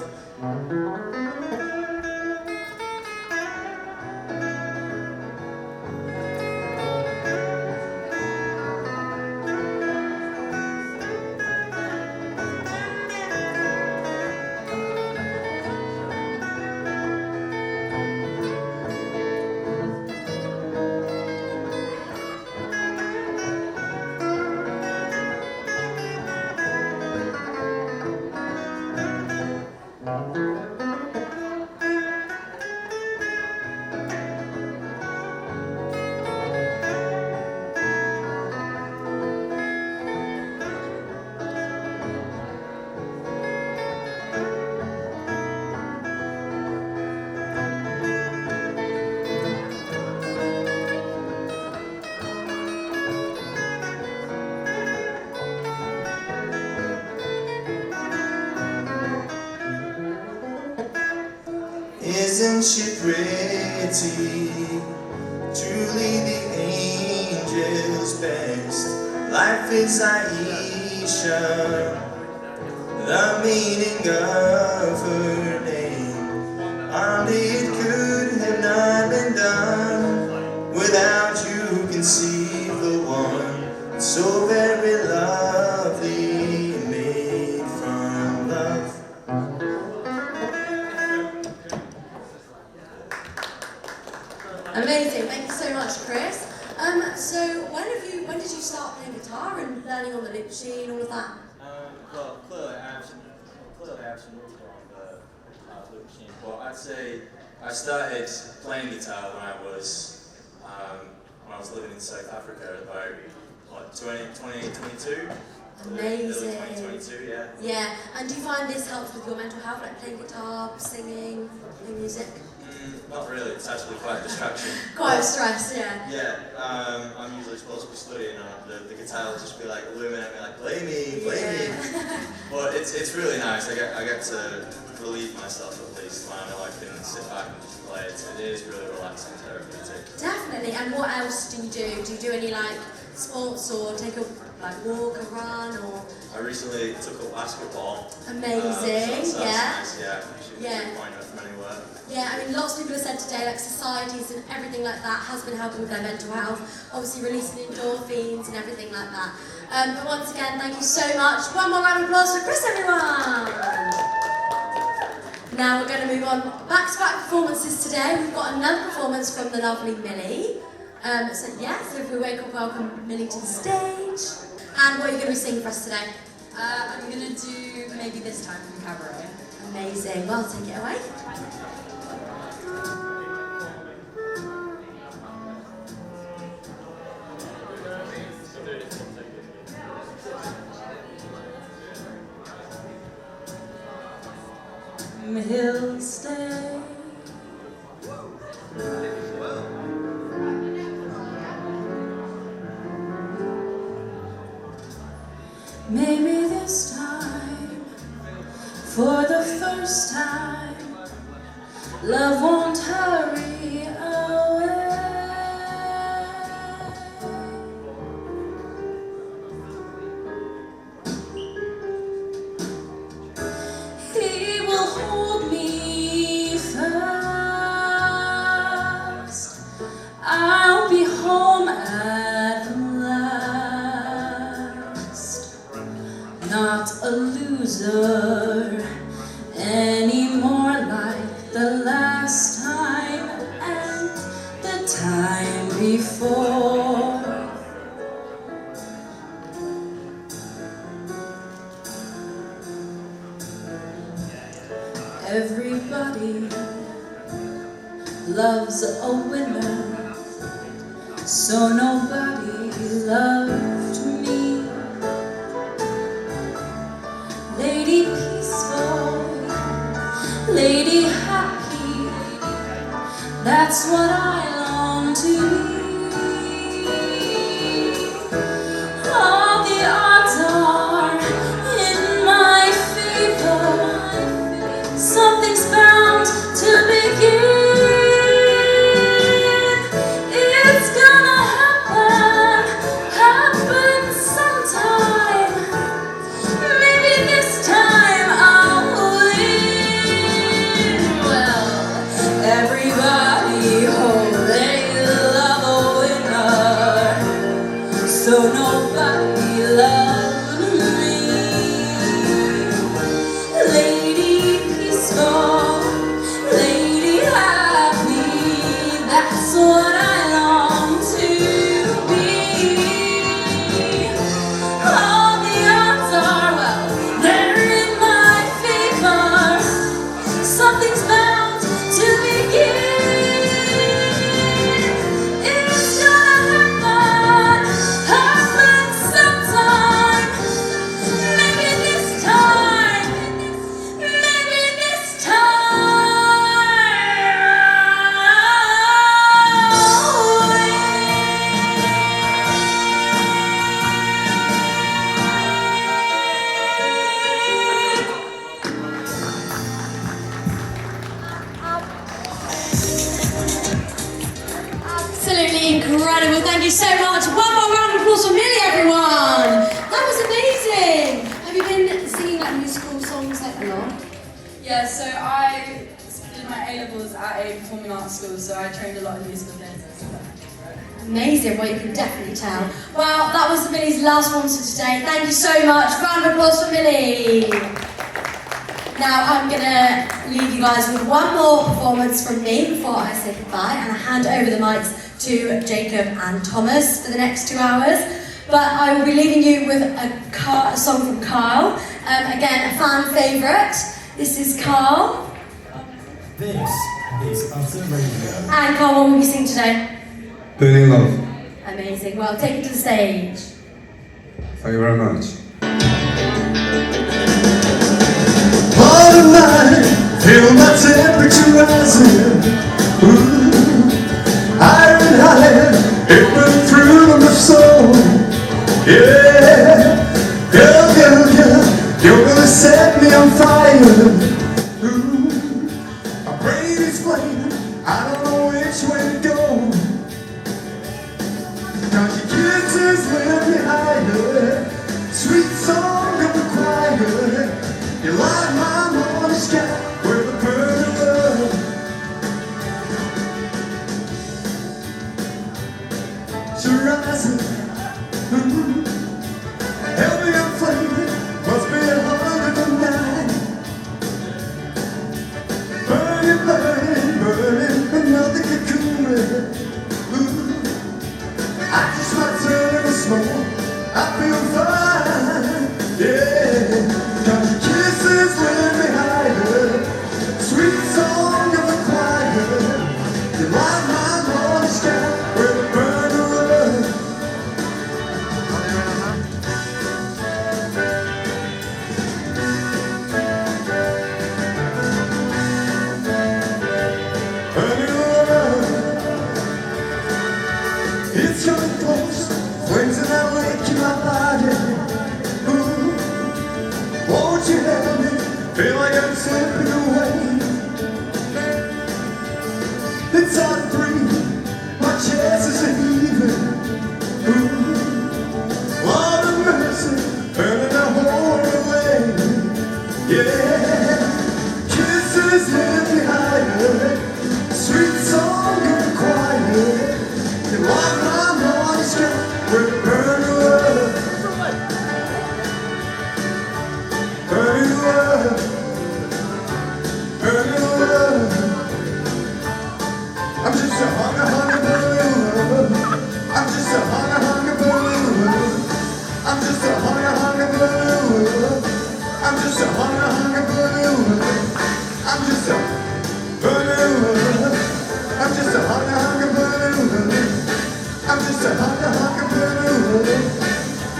Isn't she pretty? Truly the angel's best. Life is Aisha, the meaning of her name. Only it could have not been done without you conceive the one so very lovely, made from love. Amazing, thank you so much, Chris. So when did you start playing guitar and learning on the loop machine, all of that? Well, clearly I have some rules on the loop machine, but I'd say I started playing guitar when I was living in South Africa about 2022. Amazing. Early 2022, yeah. Yeah, and do you find this helps with your mental health, like playing guitar, singing, playing music? Not really, it's actually quite a distraction. Quite a stress, yeah. Yeah, I'm usually supposed to be studying and the guitar will just be like illuminating me, like play me. But it's really nice. I get to relieve myself at least when I know I can sit back and just play. It is really relaxing, therapeutic. Definitely. And what else do you do? Do you do any like sports or take a walk, a run, or? I recently took up basketball. Amazing. So that's yeah. nice, yeah. Shooting point from anywhere. Yeah, I mean, lots of people have said today, like societies and everything like that has been helping with their mental health, obviously releasing endorphins and everything like that. But once again, thank you so much. One more round of applause for Chris, everyone. Now we're going to move on back-to-back performances today. We've got another performance from the lovely Millie. So if we welcome Millie to the stage. And what are you going to be singing for us today? I'm going to do Maybe This Time from Cabaret. Amazing. Well, take it away. He'll stay. Maybe this time, for the first time, love won't hurry away. He will hold me fast. I'll be home at last. Not a loser anymore like the last time and the time before. Everybody loves a winner, so nobody loved me. Lady peaceful, lady happy, that's what I long to be. All the odds are in my favor, something's bound to begin. It's gonna happen sometime. Maybe this time I'll win. Well, everybody, oh, they love a winner, so nobody loved me. Lady peaceful, lady happy, that's what I long to be. All the odds are, well, they're in my favor, something's bound to begin. It's gonna happen sometime. Maybe this time, maybe this Absolutely incredible. Thank you so much. One more round of applause for Millie, everyone. That was amazing. Have you been singing like musical songs like a lot? Yeah, so I did my A-levels at a performing arts school, so I trained a lot in musical theatre. Amazing. Well, you can definitely tell. Well, that was Millie's last one for today. Thank you so much. Round of applause for Millie. Now I'm going to leave you guys with one more performance from me before I say goodbye, and I hand over the mics to Jacob and Thomas for the next 2 hours. But I will be leaving you with a song from Carl. Again, a fan favourite. This is Carl. This is Utter Radio. And Carl, what will you sing today? Burning Love. Amazing. Well, take it to the stage. Thank you very much. Heart of mine, feel my temperature rising. Ooh, higher and higher, it went through my soul. Yeah, girl, girl, girl, you're gonna set me on fire. Ooh, my brain is flaming, I don't know which way to go. Cause your kisses lift me higher, sweet song of the choir. You light my morning sky with a burning love. So rising, help me I'm flaming, must be 109. Burning, burning, burning, but nothing can cool me. I just might turn into smoke, I feel fine, yeah. Cause your kisses lift me higher, sweet song of the choir. You light my morning sky with a burning love. Burning love, it's coming close, flames in that lake in my body. Won't you help me? Feel like I'm slipping away. It's hard to breathe, my chest is heaving. Ooh, Lord of mercy, burning the whole away. Yeah, kisses lift me higher, sweet song of the choir. You light my morning sky with a burning love. Burning love,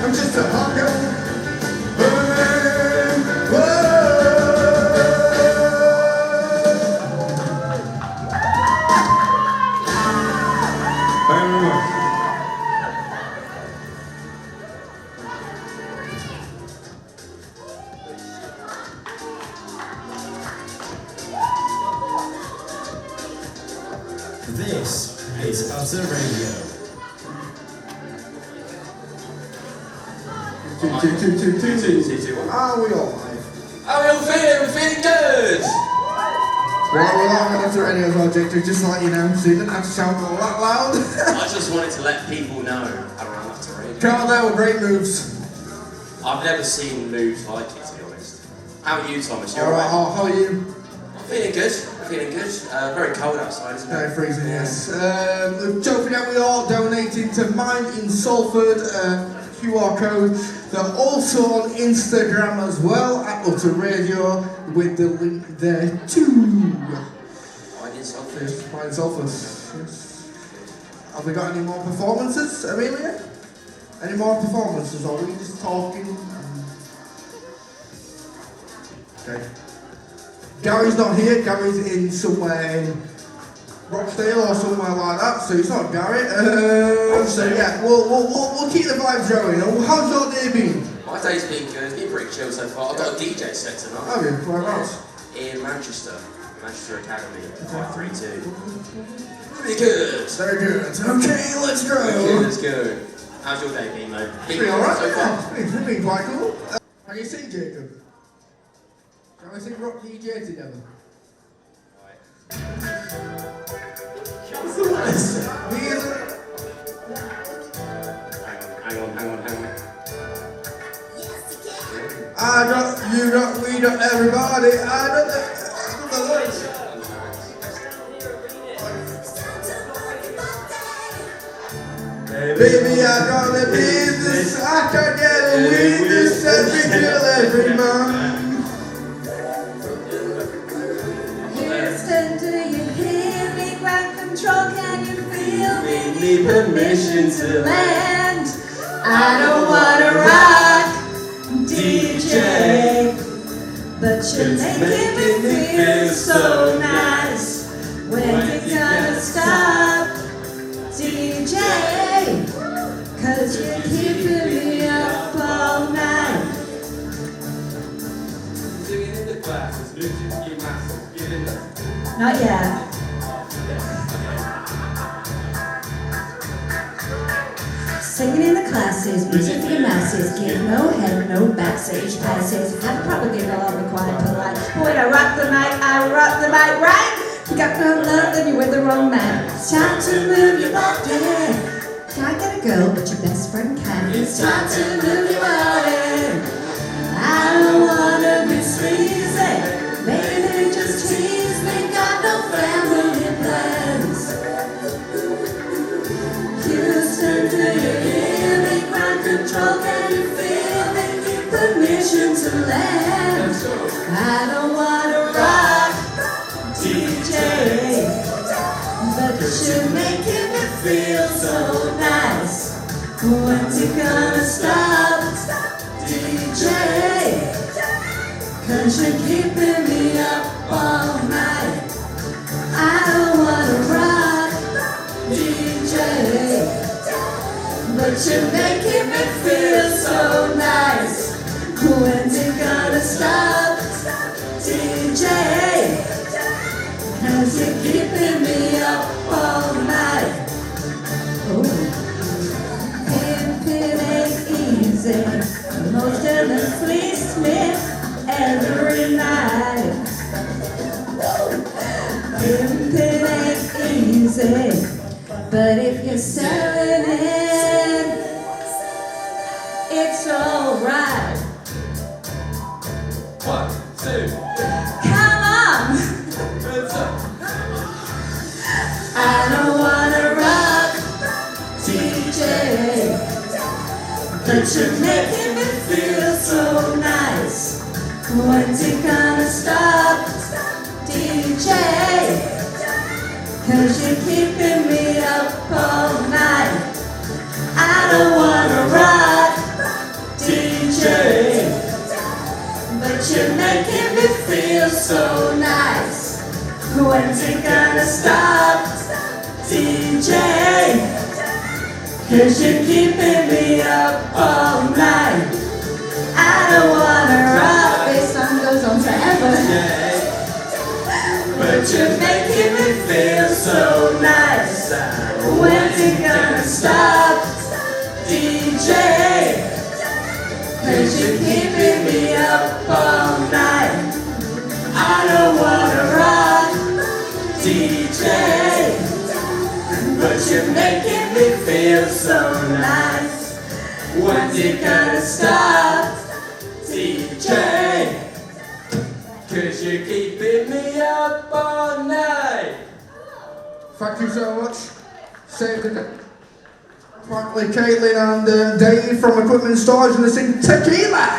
I'm just a hot girl. Burning. Whoa. Thank you very much. This is Utter Radio. Two. Are we all live? How are we all feeling? We're feeling good! Right, we're live on Utter Radio as well, Jake, just to let you know, so you didn't have to shout all that loud. I just wanted to let people know how we're on Utter Radio. Carl, there were great moves. I've never seen moves like it, to be honest. How are you, Thomas? You Alright, alright? how are you? I'm feeling good. I'm feeling good. Very cold outside, isn't it? Very freezing, yes. Don't forget we are donating to Mind Salford, QR code. They're also on Instagram as well, at Utter Radio, with the link there too. Mind Salford. Yes, Mind Salford. Yes. Have we got any more performances, Amelia? Any more performances, or are we just talking? Okay. Gary's not here, Gary's in somewhere in Rochdale or somewhere like that, so it's not Gary. So yeah, we'll keep the vibes going. How's your day been? My day's been good. It's been pretty chill so far. I've got a DJ set tonight. Have you? Whereabouts? In Manchester. Manchester Academy. 532. Pretty good. Very good. Okay, let's go. Okay, let's go. How's your day been, though? It's been alright, so far. It's been quite cool. Can you sing, Jacob? Can we sing Rock DJ together? Cancel this. Hang on. I don't, you don't, we don't, everybody. I don't the words. Baby, I got the business. I can get a witness every bill every month. Houston, do you hear me? Ground control, can you feel me? Need permission to land. I don't wanna rock, DJ, but you're making me feel so nice. When you gonna stop, DJ? 'Cause you're keeping me up all night. Not yet. Singing in the classes, music for the masses, give no head, no backstage passes. Have a proper giggle, all required polite. But when I rock the mic, right? You got no love, then you're with the wrong man. It's time to move your body. Can't get a girl, but your best friend can. It's time to move your body. I don't wanna be sleazy. Baby, just tease me. Got no family plans. Houston, do you hear me? Ground control, can you feel me? Need permission to land. I don't wanna rock, DJ, but you're making me feel so nice. When's it gonna stop, DJ? 'Cause you're keeping me up all night. I don't wanna rock, DJ, but you're making me feel so nice. When's it gonna stop, DJ? 'Cause you're keeping me up all night. Oh. If it ain't easy, most of the fleece me every night. If it ain't easy, but if you're selling it, it's alright. 1, 2. Come on! I don't wanna rock, DJ, but you're making me feel so nice. When's it gonna stop, DJ? 'Cause you're keeping me up all night. I don't wanna rock, feels so nice. When's it gonna stop, DJ? 'Cause you're keeping me up all night. I don't wanna rock, this song goes on forever. But you're making me feel so nice. When's it gonna stop, DJ? 'Cause you're keeping me up all night. I don't wanna rock, DJ, but you're making me feel so nice. When's it gonna stop, DJ? 'Cause you're keeping me up all night. Thank you so much. Saved it. Frankly, Caitlin and Dave from Equipment Storage and they sing Tequila.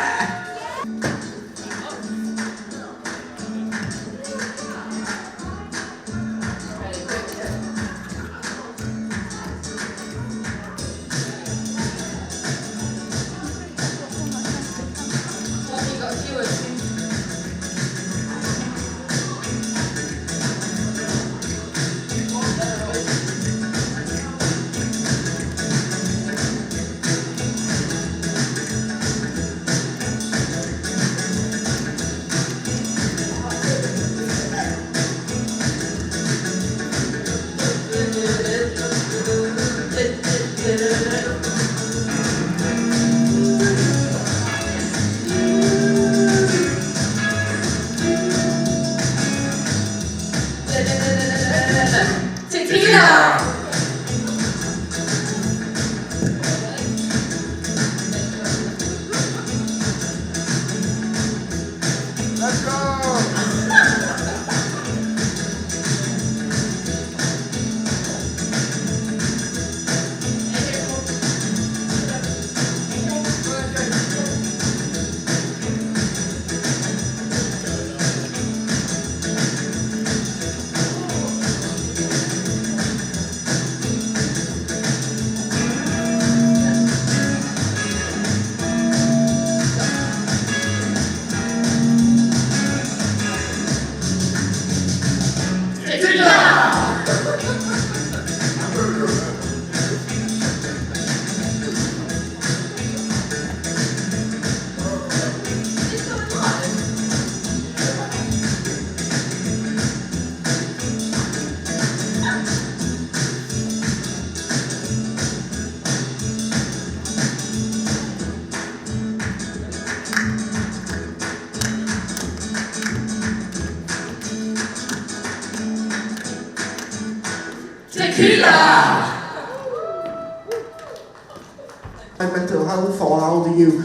Mental health, or how do you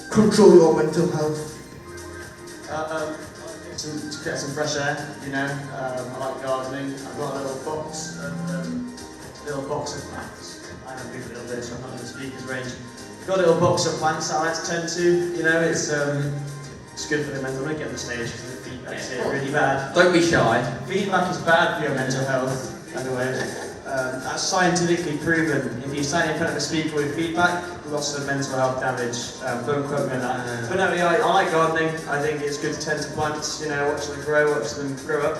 control your mental health? To get some fresh air, you know. I like gardening. I've got a little box of plants. I have a big little bit, so I'm not going to speak as range. I've got a little box of plants that I like to tend to. You know, it's good for the mental. I'm going to get on the stage because the feedback's here really bad. Don't be shy. Feedback is bad for your mental health, by the way. That's scientifically proven. If you stand in front of a speaker with feedback, lots of mental health damage. Don't quote me on that. But no, yeah, I like gardening. I think it's good to tend to plants, you know, watch them grow up.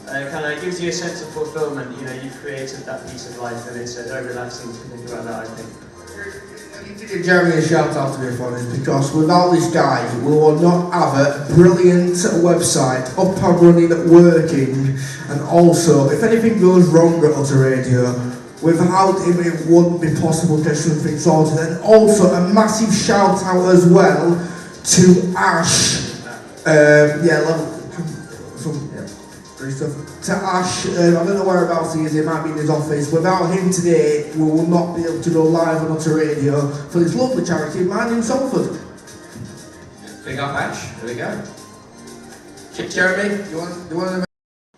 It kind of gives you a sense of fulfillment. You know, you've created that piece of life, and it's very relaxing to think about that, I think. I need to give Jeremy a shout out to me for this, because without this guy, we will not have a brilliant website up and running, working, and also, if anything goes wrong at Utter Radio, without him it wouldn't be possible to get something sorted. And also a massive shout out as well to Ash. To Ash, I don't know whereabouts he is, he might be in his office. Without him today, we will not be able to go live on Utter Radio for this lovely charity, Mind Salford. Big up Ash, there we go. Jeremy, you want to...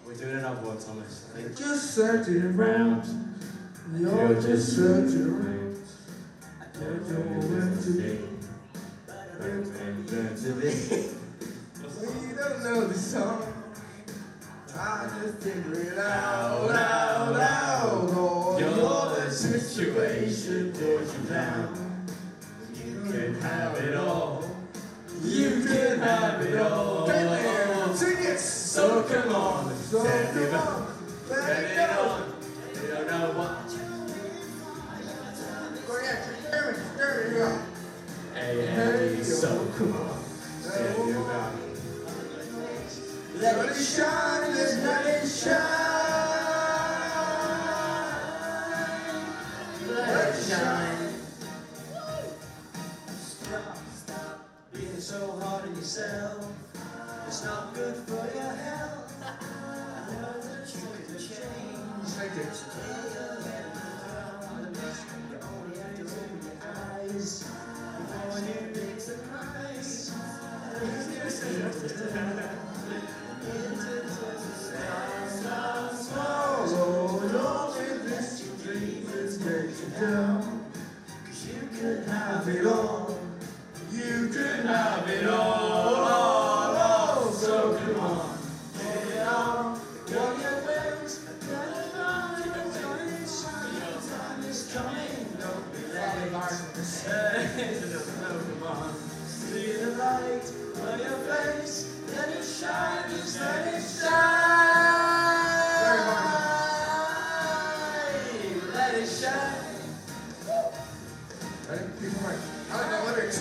We're doing another one, Thomas. I think. Just searching around, you're just searching around. I don't know where to be. We don't know this song. I just figure it out, oh, you're the situation pulls you down. You can have it all. You can have it all. Sing it. So come on, send it on, send it on. You don't know what. Hey, hey, so come on, send it on. Let it shine, let's let it shine. Let it shine. Stop being so hard on yourself. It's not good for your health. I know that you can change. Take your head down. You only have to open your eyes before you make the price. You can have it all. You can have it all. So come on, get it on. Go your ways. Let it run. Your time is coming. Don't be late. Come on. See the light on your face. Let it shine. Just let it shine. Let it shine. Ready? People right. I don't know lyrics.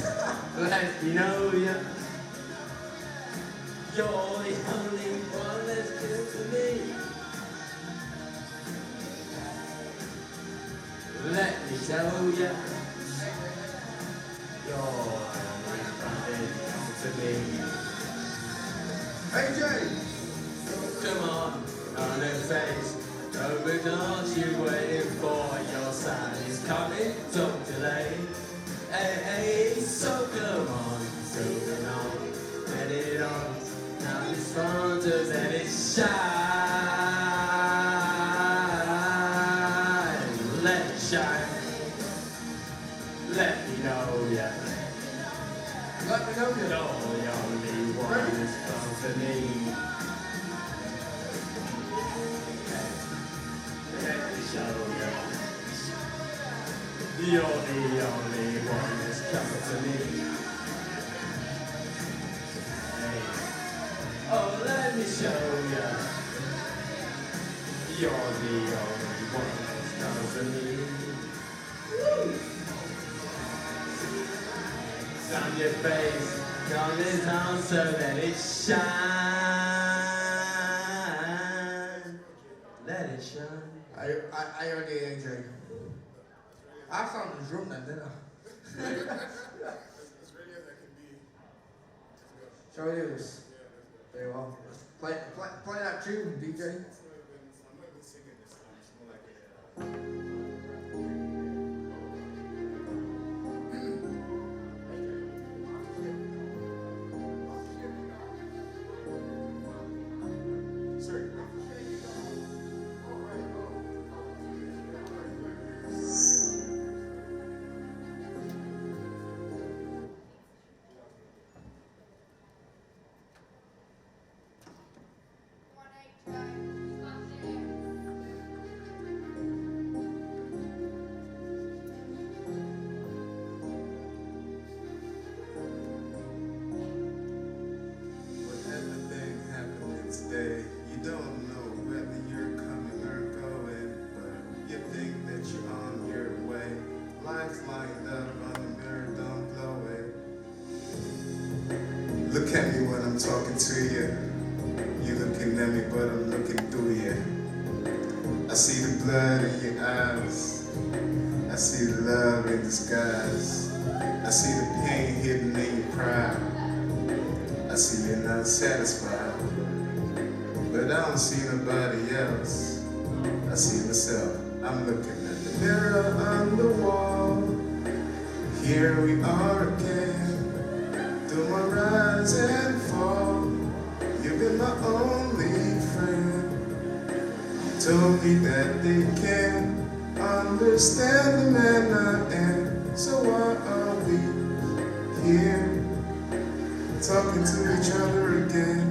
Let me know ya. You're the only one that's good to me. Let me tell ya. You're the only one that's good to me. Hey Jay. Come on the face. Don't you waiting for your sign is coming. Don't delay. Hey, hey, so come on, let it on. Now it's fun to let it shine. Let it shine. Let me know ya. Let me know ya. You're the only one that's fun for me. Let me show ya. You're the only one that's coming to me. Hey. Oh, let me show ya. You're the only one that's coming to me. Woo! On your face, on it on so that it shine. Let it shine. I heard the AJ. I sounded drunk then, didn't I? Shall we do this? Very well. Play that tune, DJ. Look at me when I'm talking to you. You looking at me, but I'm looking through you. I see the blood in your eyes. I see the love in disguise. I see the pain hidden in your pride. I see you're not satisfied. But I don't see nobody else. I see myself. I'm looking at the mirror on the wall. Here we are again. Through my rise and fall, you've been my only friend. Told me that they can't understand the man I am. So why are we here, talking to each other again?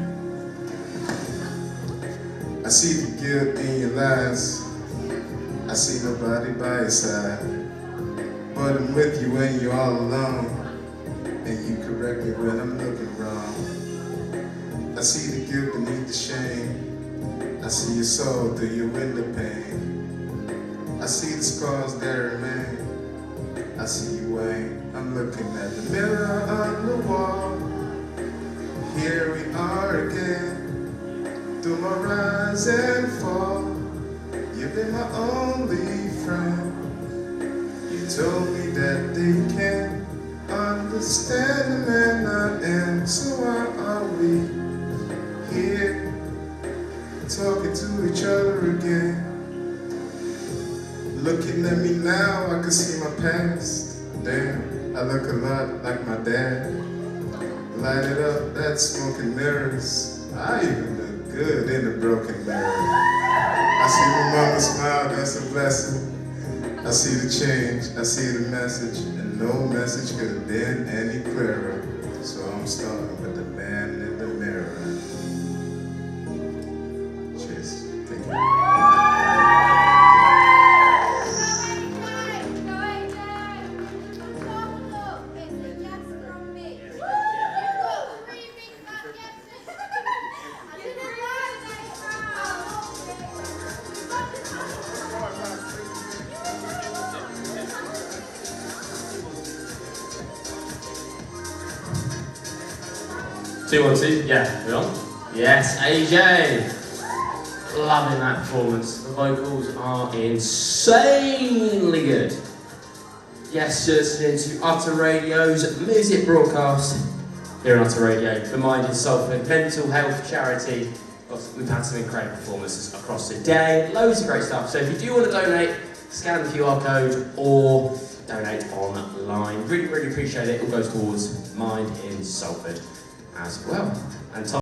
I see the guilt in your lies. I see nobody by your side. But I'm with you when you're all alone. and you correct me when I'm looking wrong. I see the guilt beneath the shame. I see your soul through your window pane. I see the scars that remain. I see you weighing. I'm looking at the mirror on the wall. Here we are again, through my rise and fall. You've been my only friend. You told me that they can't understand the man I am. So why are we here, talking to each other again? Looking at me now, I can see my past. Damn, I look a lot like my dad. Lighted up that smoking mirrors. I even look good in a broken mirror. I see my mama smile, that's a blessing. I see the change, I see the message, and no message could have been any clearer. So I'm starting with the man in the mirror. Cheers. Thank you. Two, 1, 2, yeah, we're on? Yes, AJ! Loving that performance. The vocals are insanely good. Yes, you're listening to Utter Radio's music broadcast here on Utter Radio for Mind Salford mental health charity. We've had some incredible performances across the day, loads of great stuff. So if you do want to donate, scan the QR code or donate online. Really, really appreciate it. It all goes towards Mind Salford as well. And